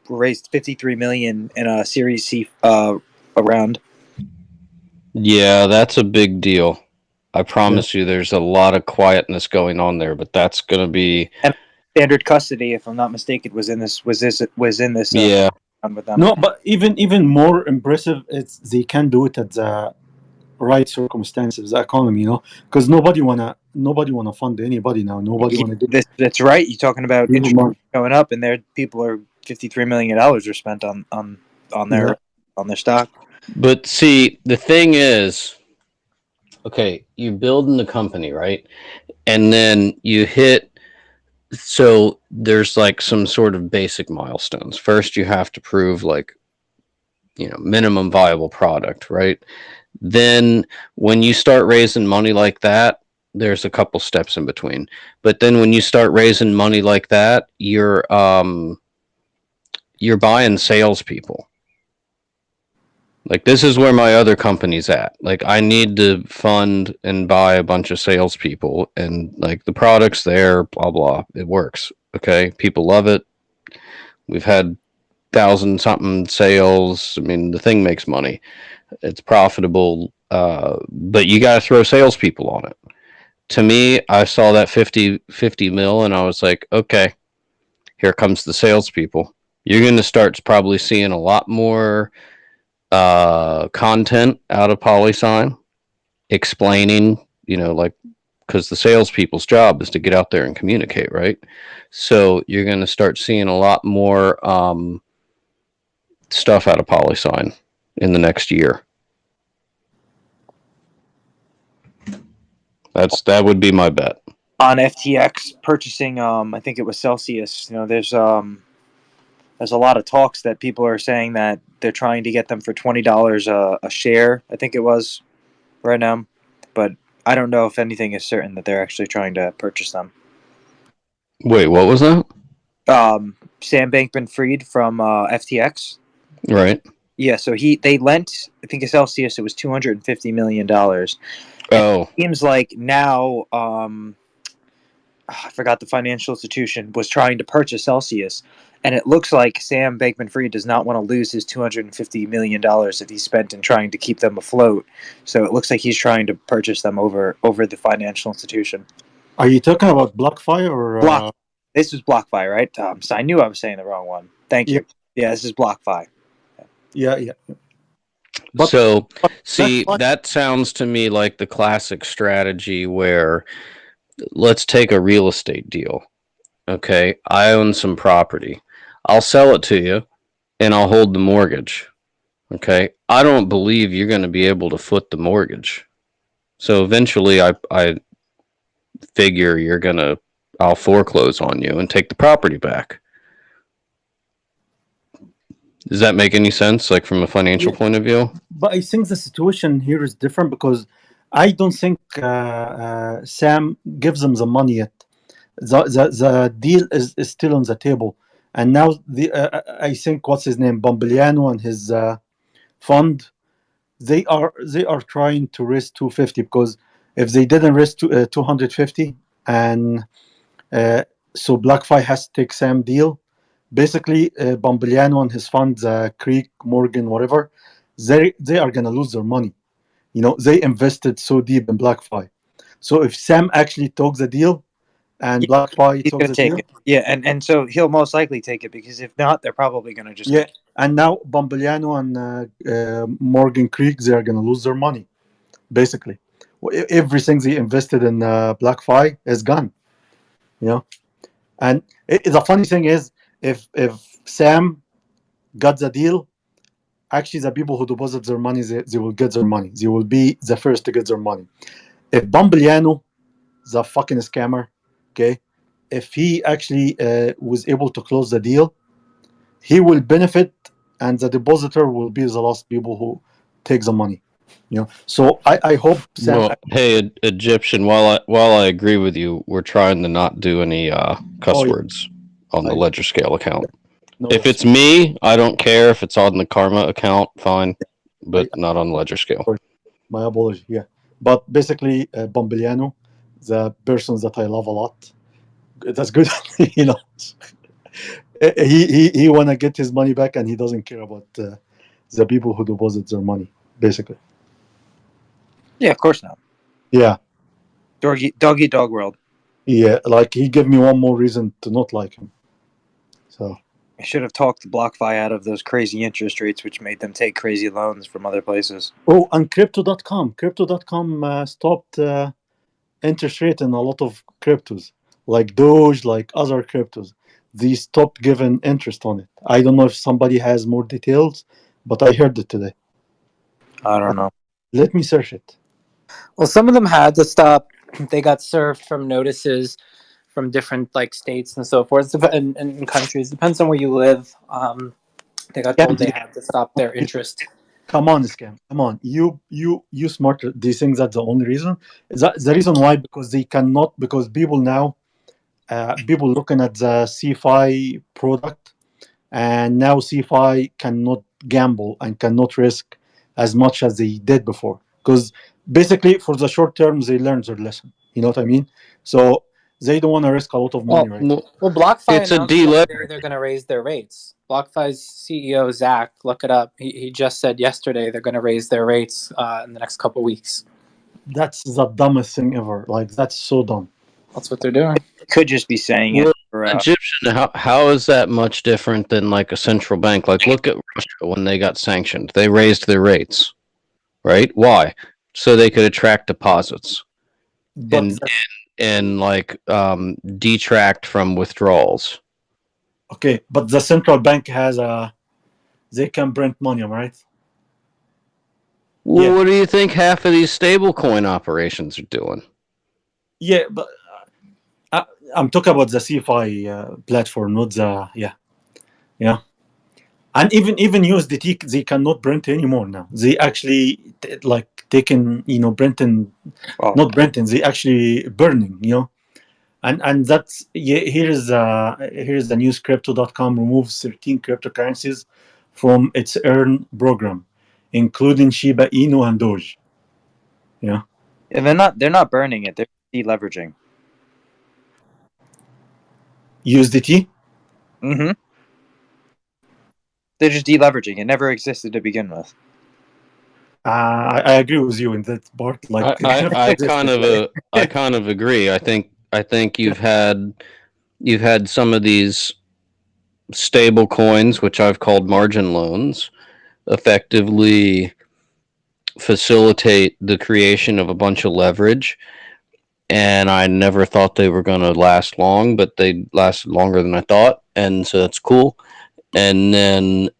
raised $53 million in a Series C round. yeah, that's a big deal. I promise you, there's a lot of quietness going on there, but that's gonna be And Standard Custody, if I'm not mistaken, was in this. yeah. With them. No, but even more impressive, it's they can do it at the right circumstances, the economy, because nobody wanna fund anybody now. Nobody wanna do That's right. You're talking about Even interest more. going up, and there people are $53 million are spent on their stock. But see, the thing is, okay, you build in the company, right? And then you hit, so there's like some sort of basic milestones. First, you have to prove like, minimum viable product, right? Then when you start raising money like that, there's a couple steps in between. But then when you start raising money like that, you're buying salespeople. Like, this is where my other company's at. Like, I need to fund and buy a bunch of salespeople, and like the product's there, blah blah. It works. Okay, people love it. We've had 1,000-something sales. I mean, the thing makes money. It's profitable, but you got to throw salespeople on it. To me, I saw that 50 mil, and I was like, okay, here comes the salespeople. You're going to start probably seeing a lot more content out of PolySign explaining, because the salespeople's job is to get out there and communicate, right? So you're going to start seeing a lot more stuff out of PolySign in the next year. That would be my bet. On FTX purchasing, I think it was Celsius. There's a lot of talks that people are saying that they're trying to get them for $20 a share. I think it was right now, but I don't know if anything is certain that they're actually trying to purchase them. Wait, what was that? Sam Bankman-Fried from FTX. Right. Yeah, so they lent, I think, Celsius, it was $250 million. Oh. It seems like now, I forgot the financial institution was trying to purchase Celsius, and it looks like Sam Bankman-Fried does not want to lose his $250 million that he spent in trying to keep them afloat. So it looks like he's trying to purchase them over the financial institution. Are you talking about BlockFi or Block? This is BlockFi, right? So I knew I was saying the wrong one. Thank you. Yeah, this is BlockFi. Yeah. But, so, see, that sounds to me like the classic strategy where, let's take a real estate deal. Okay, I own some property. I'll sell it to you, and I'll hold the mortgage. Okay, I don't believe you're going to be able to foot the mortgage. So eventually, I figure I'll foreclose on you and take the property back. Does that make any sense, like from a financial point of view? But I think the situation here is different because I don't think Sam gives them the money yet. The deal is still on the table, and now I think what's his name, Bombiliano and his fund, they are trying to raise 250, because if they didn't raise 250, and uh, so BlackFi has to take Sam deal. Basically, Bombiliano and his funds, Creek, Morgan, whatever, they are gonna lose their money. They invested so deep in BlackFi. So if Sam actually took the deal and Yeah, BlackFi he's took gonna the take deal, it. Yeah, and so he'll most likely take it, because if not, they're probably gonna just yeah, and now Bombiliano and Morgan Creek, they are gonna lose their money. Basically, everything they invested in BlackFi is gone. You know, and the funny thing is, if Sam got the deal, actually the people who deposit their money, they will get their money. They will be the first to get their money. If Bombiliano, the fucking scammer, okay, if he actually was able to close the deal, he will benefit, and the depositor will be the last people who take the money. So I hope Sam. Well, hey, Egyptian. While I agree with you, we're trying to not do any Oh cuss yeah, words on the I, ledgerscale account. no, If that's it's me, I don't care. If it's on the Karma account, fine, I, but not on ledgerscale. sorry, my apology. Yeah, but basically, Bombiliano, the person that I love a lot, that's good. you know, he wanna get his money back, and he doesn't care about the people who deposit their money. Basically, yeah, of course not. yeah, Dog eat dog world. yeah. Like he gave me one more reason to not like him. So. I should have talked the BlockFi out of those crazy interest rates, which made them take crazy loans from other places. Oh, and crypto.com. Crypto.com stopped interest rate in a lot of cryptos, like Doge, like other cryptos. They stopped giving interest on it. I don't know if somebody has more details, but I heard it today. I don't know. Let me search it. Well, some of them had to stop. They got served from notices from different like states and so forth, and countries. Depends on where you live. They got told they had to stop their interest. Come on, scam. Come on. You smart. Do you think that's the only reason? Is that the reason why? Because they cannot. Because people now, people looking at the CFI product, and now CFI cannot gamble and cannot risk as much as they did before, because basically for the short term they learned their lesson. You know what I mean? So they don't want to risk a lot of money Well, right now. well, BlockFi It's a announced the other day deleverage. they're going to raise their rates. BlockFi's CEO Zach, look it up. He just said yesterday they're going to raise their rates in the next couple weeks. That's the dumbest thing ever. Like, that's so dumb. That's what they're doing. Could just be saying Well, it for, Egyptian. How is that much different than like a central bank? Like, look at Russia when they got sanctioned. They raised their rates, right? Why? So they could attract deposits But and like detract from withdrawals. okay, but the central bank has a, they can print money, right? Well, Yeah, what do you think half of these stablecoin operations are doing? yeah, but I'm talking about the CFI platform, not the yeah. And even USDT, they cannot print anymore now. They actually like taking, printing, well, not printing. They actually burning, and that's, yeah. Here's the news. Crypto.com removes 13 cryptocurrencies from its earn program, including Shiba Inu and Doge. Yeah, and they're not burning it. They're deleveraging. USDT. Mm-hmm. They're just deleveraging. It never existed to begin with. I agree with you in that part. Like, it never I kind existed. of I kind of agree. I think you've had some of these stable coins, which I've called margin loans, effectively facilitate the creation of a bunch of leverage. And I never thought they were going to last long, but they lasted longer than I thought, and so that's cool. And then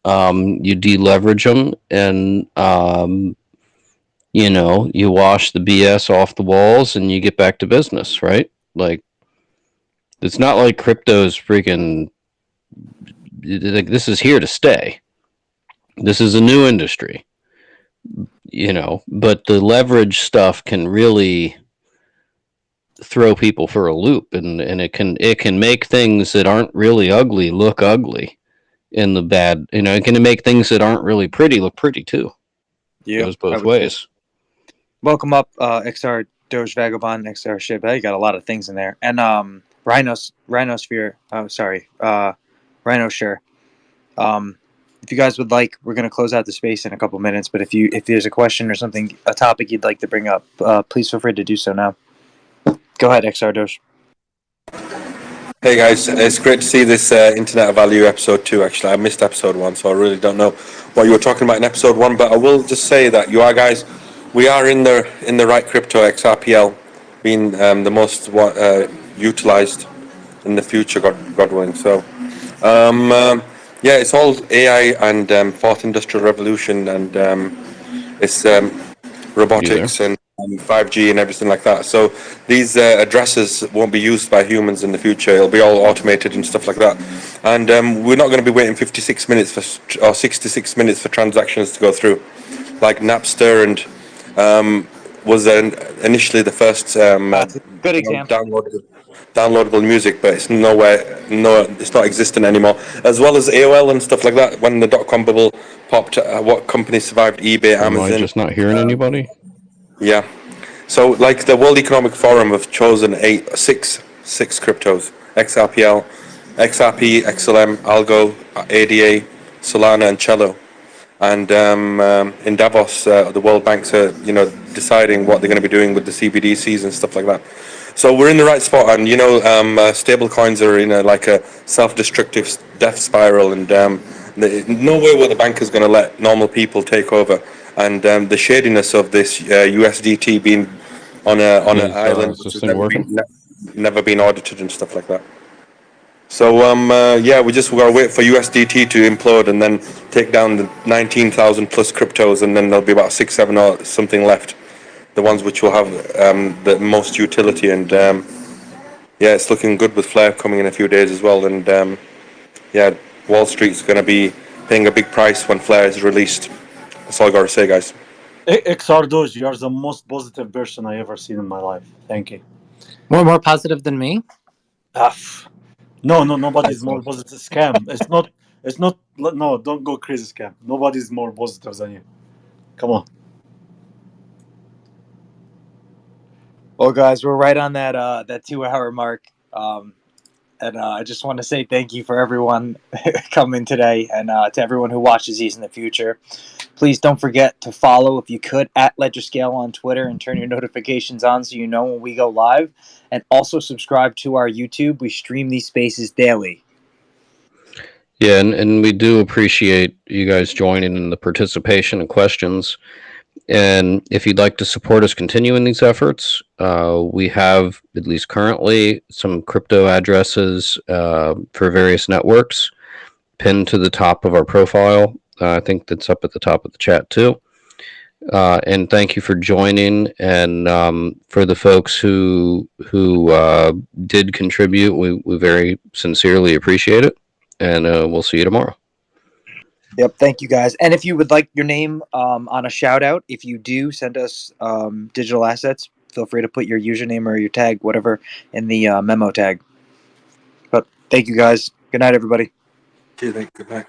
you deleverage them, and you wash the BS off the walls, and you get back to business, right? Like, it's not like crypto's freaking. Like, this is here to stay. This is a new industry, but the leverage stuff can really throw people for a loop, and it can make things that aren't really ugly look ugly in the bad. It can make things that aren't really pretty look pretty too. Yeah, Goes both ways. welcome up, XR Doge Vagabond, XR Ship. You got a lot of things in there, and Rhinosphere. Oh, sorry, Rhinoshare. If you guys would like, we're going to close out the space in a couple minutes. But if there's a question or something, a topic you'd like to bring up, please feel free to do so now. Go ahead, XR Doge. Hey guys, it's great to see this Internet of Value episode 2. Actually, I missed episode 1, so I really don't know what you were talking about in episode 1. But I will just say that we are in the right crypto. XRPL being the most utilized in the future, God willing. So, yeah, it's all AI and fourth industrial revolution, and it's robotics and 5G and everything like that. So these addresses won't be used by humans in the future. It'll be all automated and stuff like that. And we're not going to be waiting 56 minutes or 66 minutes for transactions to go through. Like Napster and was initially the first That's a good example. downloadable music, but it's it's not existent anymore. As well as AOL and stuff like that. When the dot-com bubble popped, what companies survived? eBay, Amazon. Am I just not hearing anybody? Yeah. So, like the World Economic Forum have chosen six cryptos: XRPL, XRP, XLM, Algo, ADA, Solana, and Cello. And in Davos, the World Banks are deciding what they're going to be doing with the CBDCs and stuff like that. So we're in the right spot, and stable coins are in like a self-destructive death spiral, and no way where the bank is going to let normal people take over. And the shadiness of this USDT being on an island which has never been audited and stuff like that. So yeah, we gotta wait for USDT to implode and then take down the 19,000 plus cryptos, and then there'll be about 6, 7 or something left, the ones which will have the most utility. And yeah, it's looking good with Flare coming in a few days as well. And yeah, Wall Street's going to be paying a big price when Flare is released. That's all I gotta say, guys. XR Doge, you are the most positive person I ever seen in my life. Thank you. More positive than me? No, nobody's more positive. Scam. It's not. No, don't go crazy, scam. Nobody's more positive than you. Come on. Well, guys, we're right on that 2-hour mark. And I just want to say thank you for everyone coming today, and to everyone who watches these in the future. Please don't forget to follow, if you could, at ledgerscale on Twitter, and turn your notifications on so you know when we go live. And also subscribe to our YouTube. We stream these spaces daily. Yeah, and we do appreciate you guys joining and the participation and questions. And if you'd like to support us continuing these efforts, we have, at least currently, some crypto addresses for various networks pinned to the top of our profile. I think that's up at the top of the chat too. And thank you for joining. And for the folks who did contribute, we very sincerely appreciate it. And we'll see you tomorrow. Yep, thank you guys. And if you would like your name on a shout out, if you do send us digital assets, feel free to put your username or your tag, whatever, in the memo tag. But thank you guys. Good night, everybody. Good night.